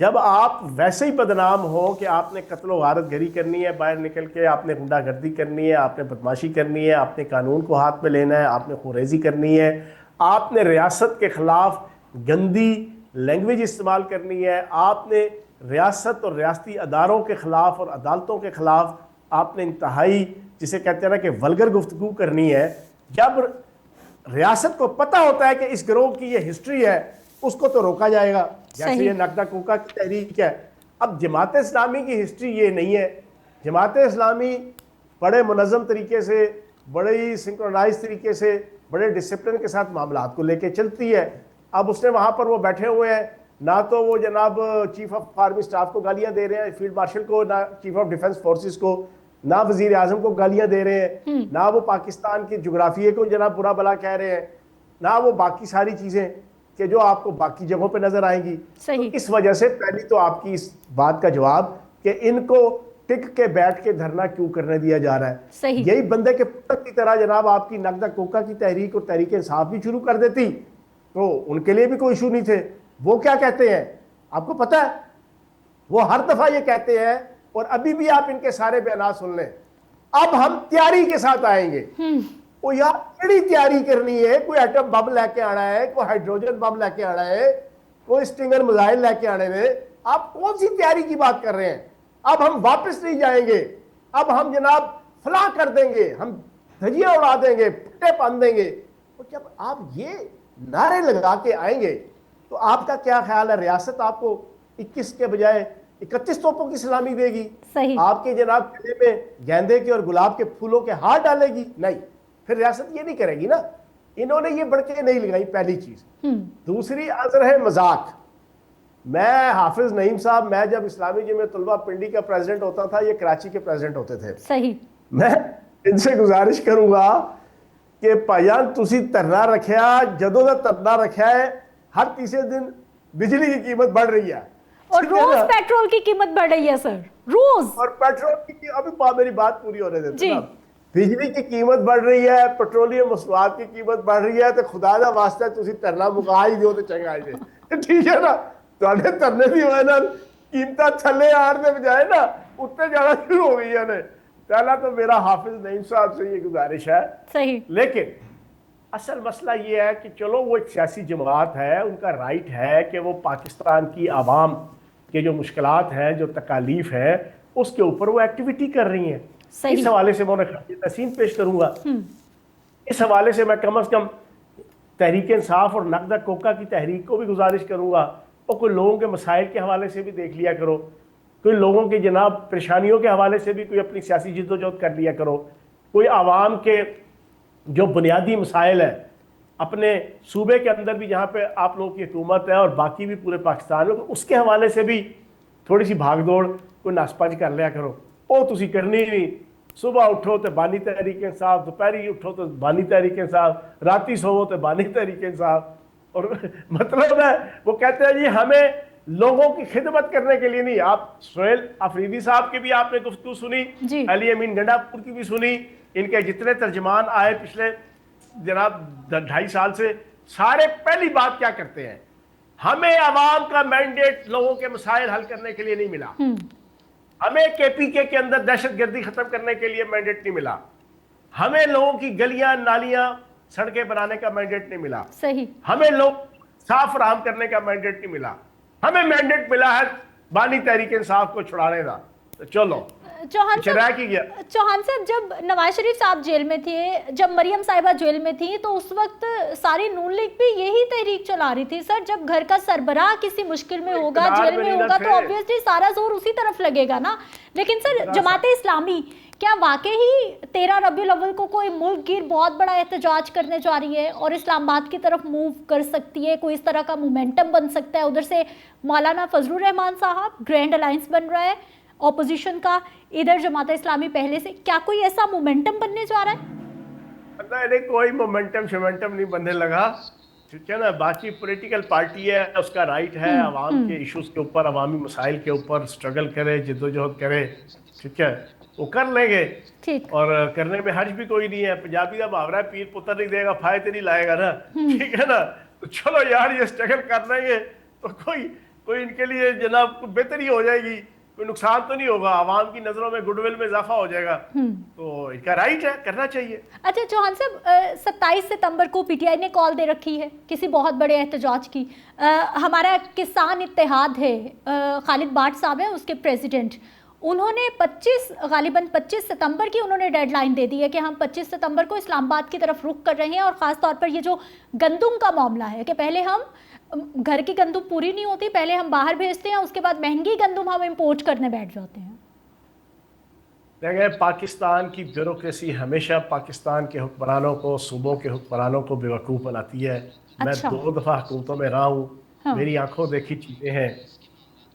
S2: जब आप वैसे ही बदनाम हो कि आपने कत्लो गारत गरी करनी है, बाहर निकल के आपने गुंडागर्दी करनी है, आपने बदमाशी करनी है, आपने कानून को हाथ में लेना है, आपने खुरेजी करनी है, आपने रियासत के खिलाफ गंदी लैंग्वेज इस्तेमाल करनी है, आपने रियासत और रियासती अदारों के ख़िलाफ़ और अदालतों के ख़िलाफ़ आपने इंतहाई जिसे कहते हैं ना कि वल्गर गुफ्तगू करनी है। जब रियासत को पता होता है कि इस गिरोह की ये हिस्ट्री है, उसको तो रोका जाएगा, जैसे ये नकदा कोका की तहरीक है। अब जमात इस्लामी की हिस्ट्री ये नहीं है। जमात इस्लामी बड़े मुनज़्ज़म तरीके से, बड़े ही सिंक्रोनाइज तरीके से, बड़े डिसिप्लिन के साथ मामलात को लेके चलती है। अब उसने वहाँ पर वो बैठे हुए हैं, ना तो वो जनाब चीफ ऑफ आर्मी स्टाफ को गालियाँ दे रहे हैं, फील्ड मार्शल को, ना चीफ ऑफ डिफेंस फोर्सेस को, ना वजीर आजम को गालियाँ दे रहे हैं, ना वो पाकिस्तान के जोग्राफिए को जनाब बुरा भला कह रहे हैं, ना वो बाकी सारी चीज़ें। कि जो आपको बाकी जगहों पे नजर आएंगी।
S1: सही।
S2: तो इस वजह से पहली तो आपकी इस बात का जवाब कि इनको टिक के बैठ के धरना क्यों करने दिया जा रहा है।
S1: सही।
S2: यही बंदे के पुत्र की तरह जनाब आपकी नगदा कोका की तहरीक और तहरीक इंसाफ भी शुरू कर देती तो उनके लिए भी कोई इशू नहीं थे। वो क्या कहते हैं आपको पता है? वो हर दफा ये कहते हैं, और अभी भी आप इनके सारे बयान सुन लें, अब हम तैयारी के साथ आएंगे। वो यार केड़ी तैयारी करनी है? कोई एटम बम लेके आना है, कोई हाइड्रोजन बम लेके आना है, कोई स्टिंगर मिसाइल लेके आने में? आप कौन सी तैयारी की बात कर रहे हैं? अब हम वापस नहीं जाएंगे, अब हम जनाब फला कर देंगे, हम धजिया उड़ा देंगे, फटे बांध देंगे। और जब आप ये नारे लगा के आएंगे तो आपका क्या ख्याल है, रियासत आपको 21 के बजाय 31 तोपों की सलामी देगी?
S1: सही।
S2: आपके जनाब गले में गेंदे के और गुलाब के फूलों के हार डालेगी? नहीं, फिर रियासत ये नहीं करेगी ना। इन्होंने ये बढ़के नहीं लगाई, पहली चीज। दूसरी असर है मजाक। मैं हाफिज नईम साहब, मैं जब इस्लामी जमीयत तुलबा पिंडी का प्रेसिडेंट होता था, ये कराची के प्रेसिडेंट होते थे।
S1: सही।
S2: मैं इनसे गुजारिश करूंगा कि भाईजान तुसी धरना रखा, जदों का धरना रखा है, हर तीसरे दिन बिजली की कीमत बढ़ रही है
S1: और रोज पेट्रोल की कीमत बढ़ रही है सर, रोज।
S2: और पेट्रोल की अभी मेरी बात पूरी होने देते ना। बिजली की कीमत बढ़ रही है, पेट्रोलियम मसनूआत की कीमत बढ़ रही है, तो खुदा दा वास्ता तुसी धरना मुका ही दो तो चंगा जे, ठीक है ना। तुहाडे धरने दी वजह नाल कीमतां थल्ले आण दे बजाय ना उत्ते जाना शुरू हो गई ने। पहला तो मेरा हाफिज नईम साहब से ये गुजारिश है। सही। लेकिन असल मसला ये है कि चलो वो एक सियासी जमात है, उनका राइट है कि वो पाकिस्तान की आवाम के जो मुश्किलात हैं, जो तकालीफ है, उसके ऊपर वो एक्टिविटी कर रही हैं। इस हवाले से मैं उन्हें तहसीन पेश करूंगा। इस हवाले से मैं कम अज कम तहरीक इंसाफ और नगदा कोका की तहरीक को भी गुजारिश करूंगा, और कोई लोगों के मसाइल के हवाले से भी देख लिया करो, कोई लोगों के जनाब परेशानियों के हवाले से भी कोई अपनी सियासी जिद्दोजहद कर लिया करो, कोई आवाम के जो बुनियादी मसाइल है अपने सूबे के अंदर भी जहाँ पे आप लोगों की हुकूमत है और बाकी भी पूरे पाकिस्तान में, तो उसके हवाले से भी थोड़ी सी भागदौड़ कोई नासपंच कर लिया करो। वो तुसी करनी नहीं। सुबह उठो तो बानी तहरीक इंसाफ, दोपहरी उठो तो बानी तहरीक इंसाफ, राती सोवो तो बानी तहरीक इंसाफ। और मतलब है वो कहते हैं जी हमें लोगों की खिदमत करने के लिए नहीं। आप सोहेल अफरीदी साहब की भी आपने गुफ्तगू सुनी, अली अमीन गंडापुर की भी सुनी, इनके जितने तर्जमान आए पिछले जनाब 2.5 साल से, सारे पहली बात क्या करते हैं, हमें अवाम का मैंडेट लोगों के मसाइल हल करने के लिए नहीं मिला, हमें केपीके के अंदर दहशतगर्दी खत्म करने के लिए मैंडेट नहीं मिला, हमें लोगों की गलियां नालियां सड़कें बनाने का मैंडेट नहीं मिला, सही, हमें लोग साफ फराहम करने का मैंडेट नहीं मिला, हमें मैंडेट मिला है बानी तहरीक इंसाफ को छुड़ाने का। तो चलो
S1: चौहान साहब, जब नवाज शरीफ साहब जेल में थे, जब मरियम साहिबा जेल में थी, तो उस वक्त सारी नून लीग भी यही तहरीक चला रही थी। सर, जब घर का सरबराह किसी मुश्किल में होगा, जेल में होगा, तो ऑब्वियसली सारा जोर उसी तरफ लगेगा ना। लेकिन सर, जमाते इस्लामी क्या वाकई ही 13 रबीउल अव्वल को कोई मुल्क गिर बहुत बड़ा एहतजाज करने जा रही है और इस्लामाबाद की तरफ मूव कर सकती है? कोई इस तरह का मोमेंटम बन सकता है? उधर से मौलाना फजलुर रहमान साहब, ग्रैंड अलायंस बन रहा है ऑपोजिशन का, इधर जमात इस्लामी पहले से, क्या कोई ऐसा मोमेंटम बनने जा रहा है?
S2: नहीं, कोई मोमेंटम शोमेंटम नहीं बनने लगा, ठीक है ना। बाकी पॉलिटिकल पार्टी है, उसका राइट है अवाम के इश्यूज के ऊपर, अवामी मसाइल के ऊपर स्ट्रगल करे, जिद्दोजहद करे, ठीक है, वो कर लेंगे। ठीक। और करने में हर्ज भी कोई नहीं है। पंजाबी का मुहावरा है, पीर पुत्र नहीं देगा फायदे नहीं लाएगा ना, ठीक है ना। तो चलो यार, ये स्ट्रगल कर लेंगे तो कोई इनके लिए जनाब बेहतरी हो जाएगी, कोई नुकसान तो नहीं होगा, आवाम की नजरों में गुडविल में इजाफा हो जाएगा, तो इनका राइट है, करना चाहिए।
S1: अच्छा चौहान साहब, 27 सितंबर को पीटीआई ने कॉल दे रखी है किसी बहुत बड़े एहतजाज की। हमारा किसान इत्तेहाद है, खालिद बाट साहब है उसके प्रेसिडेंट, उन्होंने 25 सितंबर की उन्होंने डेडलाइन दे दी है कि हम 25 सितंबर को इस्लामाबाद की तरफ रुख कर रहे हैं। और ख़ास तौर पर ये जो गंदुम का मामला है कि पहले हम घर की गंदुम पूरी नहीं होती, पहले हम बाहर भेजते हैं, उसके बाद महंगी गंदुम हम इंपोर्ट करने बैठ जाते हैं।
S2: देखिए, पाकिस्तान की ब्यूरोक्रेसी हमेशा पाकिस्तान के हुक्मरानों को, सूबों के हुक्मरानों को बेवकूफ़ बनाती है। अच्छा। मैं 2 दफ़ा हुकूमतों में रहा हूँ। हाँ। मेरी आंखों देखी चीज़ें हैं।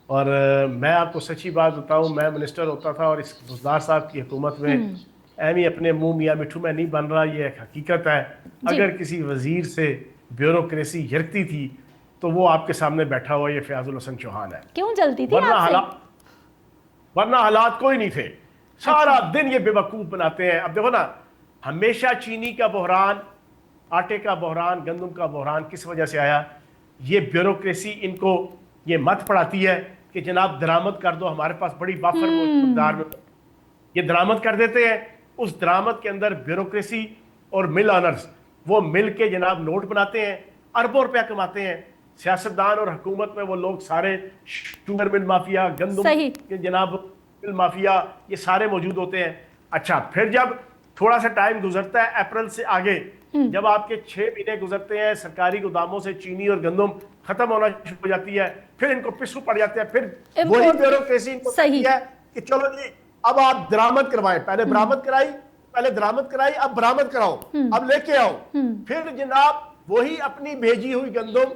S2: और मैं आपको सच्ची बात बताऊं, मैं मिनिस्टर होता था और इस बुज़दार साहब की हुकूमत में एमी अपने मुंह मियाँ मिठू में नहीं बन रहा, ये एक हकीकत है। अगर किसी वजीर से ब्यूरोक्रेसी हिरकती थी तो वो आपके सामने बैठा हुआ ये फयाजुल हसन चौहान है।
S1: क्यों जलती थी
S2: वरना
S1: आपसे?
S2: हालात कोई नहीं थे। सारा दिन ये बेवकूफ बनाते हैं। अब देखो ना, हमेशा चीनी का बहरान, आटे का बहरान, गंदम का बहरान किस वजह से आया? ये ब्यूरोक्रेसी इनको ये मत पड़ाती है कि जनाब दरामद कर दो, हमारे पास बड़ी बाफर मकदार में ये दरामद कर देते हैं। उस दरामद के अंदर ब्यूरोक्रेसी और मिल ऑनर्स वो मिल के जनाब नोट बनाते हैं, अरबों रुपया कमाते हैं। सियासतदान और हुकूमत में वो लोग सारे शुगर मिल माफिया, गंदम के जनाब मिल माफिया, ये सारे मौजूद होते हैं। अच्छा, फिर जब थोड़ा सा टाइम गुजरता है, अप्रैल से आगे जब आपके 6 महीने गुजरते हैं, सरकारी गोदामों से चीनी और गंदम खत्म होना शुरू हो जाती है, फिर इनको पिस्सू पड़ जाते हैं। फिर वही ब्यूरोक्रेसी इनको कहती है कि चलो जी अब आप दरामद करवाएं। पहले बरामद कराई, पहले दरामद कराई, अब बरामद कराओ, अब लेके आओ। फिर जनाब वही अपनी भेजी हुई गंदम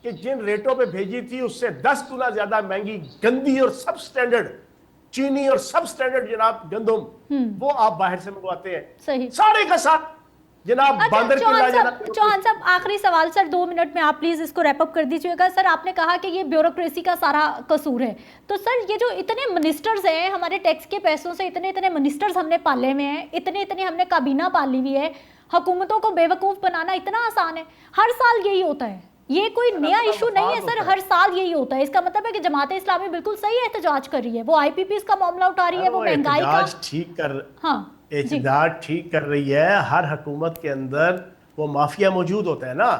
S2: कि जिन रेटों पे भेजी थी उससे 10 गुना ज्यादा महंगी, गंदी और सब स्टैंडर्ड चीनी और सब स्टैंडर्ड जनाब गंदम वो आप बाहर से मंगवाते हैं।
S1: सही।
S2: सारे का साथ जनाब बांदर
S1: चौहान साहब आखिरी सवाल सर, 2 मिनट में आप प्लीज इसको रैप अप कर दीजिएगा। सर आपने कहा कि ये ब्यूरोक्रेसी का सारा कसूर है, तो सर ये जो इतने मिनिस्टर्स हैं, हमारे टैक्स के पैसों से इतने इतने मिनिस्टर्स हमने पाले हुए हैं, इतने इतने हमने काबीना पाली हुई है, हुकूमतों को बेवकूफ बनाना इतना आसान है। हर साल यही होता है, ये कोई नया इशू नहीं है सर, हर साल यही होता है। इसका मतलब है कि जमात इस्लामी बिल्कुल सही एहतजाज कर रही है, वो आईपीपीस का मामला उठा रही है, वो महंगाई का ठीक कर एहतजाज
S2: ठीक कर रही है। हर हुकूमत के अंदर वो माफिया मौजूद होता है ना,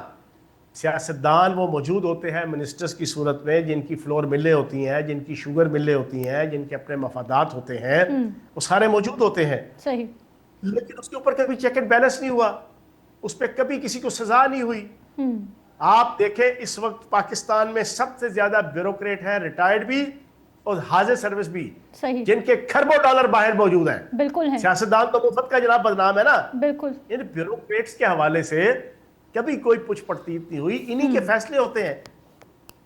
S2: सियासतदान वो मौजूद होते हैं मिनिस्टर्स की सूरत में, जिनकी फ्लोर मिलें होती हैं, जिनकी शुगर मिलें होती हैं, जिनके अपने मफादात होते हैं, वो सारे मौजूद होते हैं।
S1: सही।
S2: लेकिन उसके ऊपर कभी चेक एंड बैलेंस नहीं हुआ, उस पर कभी किसी को सजा नहीं हुई। आप देखें इस वक्त पाकिस्तान में सबसे ज्यादा ब्यूरोक्रेट है, रिटायर्ड भी और हाजिर सर्विस भी,
S1: सही,
S2: जिनके खरबों डॉलर बाहर मौजूद हैं।
S1: बिल्कुल है।
S2: सियासतदान तो मुफ्त का जनाब बदनाम है ना,
S1: बिल्कुल।
S2: इन ब्यूरोक्रेट्स के हवाले से कभी कोई पुछ पड़तीत नहीं हुई, इन्हीं के फैसले होते हैं।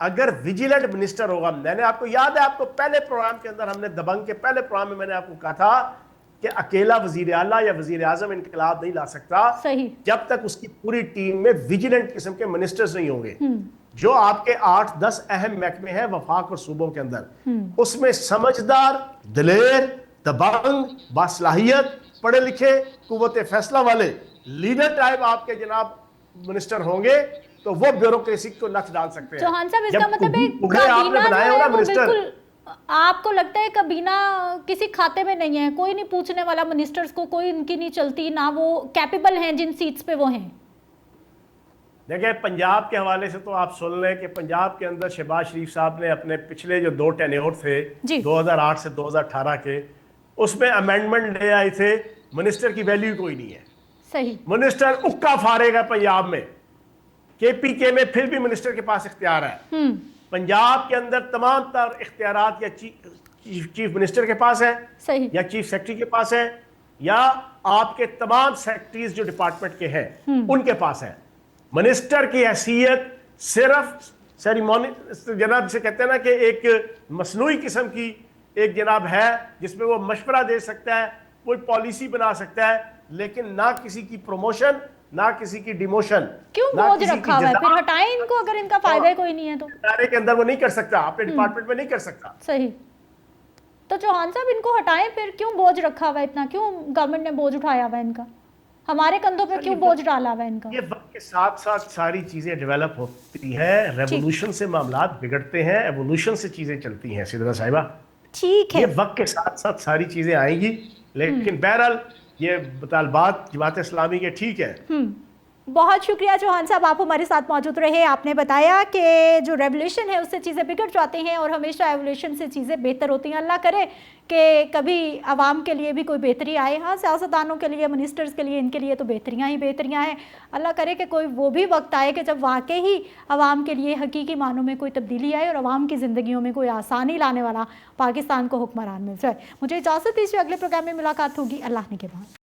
S2: अगर विजिलेंट मिनिस्टर होगा, मैंने आपको याद है, आपको पहले प्रोग्राम के अंदर हमने दबंग के पहले प्रोग्राम में मैंने आपको कहा था कि अकेला वजीर आला या वजीर आजम इनकलाब नहीं ला सकता
S1: सही, जब
S2: तक उसकी पूरी टीम में विजिलेंट किस्म के मिनिस्टर्स नहीं होंगे। जो आपके 8-10 अहम महकमे हैं वफाक और सूबों के अंदर, उसमें समझदार, दिलेर, दबंग, बासलाहियत, पढ़े लिखे, कुव्वत फैसला वाले लीडर टाइप आपके जनाब मिनिस्टर होंगे, तो वो ब्यूरोक्रेसी को नच डाल सकते हैं।
S1: चौहान साहब, इसका मतलब है
S2: आपने बनाया होगा मिनिस्टर,
S1: आपको लगता है कबीना किसी खाते में नहीं है, कोई नहीं पूछने वाला मिनिस्टर्स को, कोई इनकी नहीं चलती, ना वो कैपेबल हैं जिन सीट्स पे वो हैं।
S2: देखिए पंजाब के हवाले से तो आप सुन लें कि पंजाब के अंदर शहबाज शरीफ साहब ने अपने पिछले जो 2 टेन्योर थे 2008 से 2018 के, उसमें अमेंडमेंट ले आए थे, मिनिस्टर की वैल्यू कोई नहीं है।
S1: सही।
S2: मिनिस्टर उक्का फारेगा पंजाब में, केपीके में फिर भी मिनिस्टर के पास इख्तियार है। पंजाब के अंदर तमाम तर इख्तियारात या चीफ मिनिस्टर के पास है, सही, या चीफ सेक्रेटरी के पास है, या आपके तमाम सेक्रेटरीज जो डिपार्टमेंट के हैं उनके पास है। मिनिस्टर की हैसियत सिर्फ सेरेमोनी जनाब से कहते हैं ना कि एक मसनूई किस्म की एक जनाब है जिसमें वो मशवरा दे सकता है, कोई पॉलिसी बना सकता है, लेकिन ना किसी की प्रमोशन, ना किसी की डिमोशन।
S1: क्यों बोझ रखा हुआ है? फिर हटाएं इनको, अगर इनका फायदा कोई नहीं है तो।
S2: इदारे के अंदर वो नहीं कर सकता, अपने डिपार्टमेंट में नहीं कर सकता।
S1: सही। तो चौहान साहब इनको हटाएं, फिर क्यों बोझ रखा हुआ है इतना? क्यों गवर्नमेंट ने बोझ उठाया हुआ है इनका? हमारे कंधों पे क्यों बोझ डाला हुआ है इनका?
S2: ये वक्त के साथ साथ सारी चीजें डेवलप होती है, रेवोल्यूशन से मामला बिगड़ते हैं, एवोल्यूशन से चीजें चलती हैं सिद्रा साहिबा।
S1: ठीक है,
S2: ये वक्त के साथ साथ सारी चीजें आएंगी, लेकिन बहरहाल ये मुतालबात जमात इस्लामी के ठीक है।
S1: बहुत शुक्रिया चौहान साहब, आप हमारे साथ मौजूद रहे। आपने बताया कि जो रेवोल्यूशन है उससे चीज़ें बिगड़ जाती हैं और हमेशा एवोल्यूशन से चीज़ें बेहतर होती हैं। अल्लाह करे कि कभी आवाम के लिए भी कोई बेहतरी आए। हाँ, सियासतदानों के लिए, मिनिस्टर्स के लिए, इनके लिए तो बेहतरियाँ ही बेहतरियाँ हैं। अल्लाह करे कि कोई वो भी वक्त आए कि जब वाकई ही आवाम के लिए हकीकी मानों में कोई तब्दीली आए और आवाम की ज़िंदगियों में कोई आसानी लाने वाला पाकिस्तान को हुक्मरान मिल जाए। मुझे इजाज़त दीजिए, अगले प्रोग्राम में मुलाकात होगी। अल्लाह ने के बाद।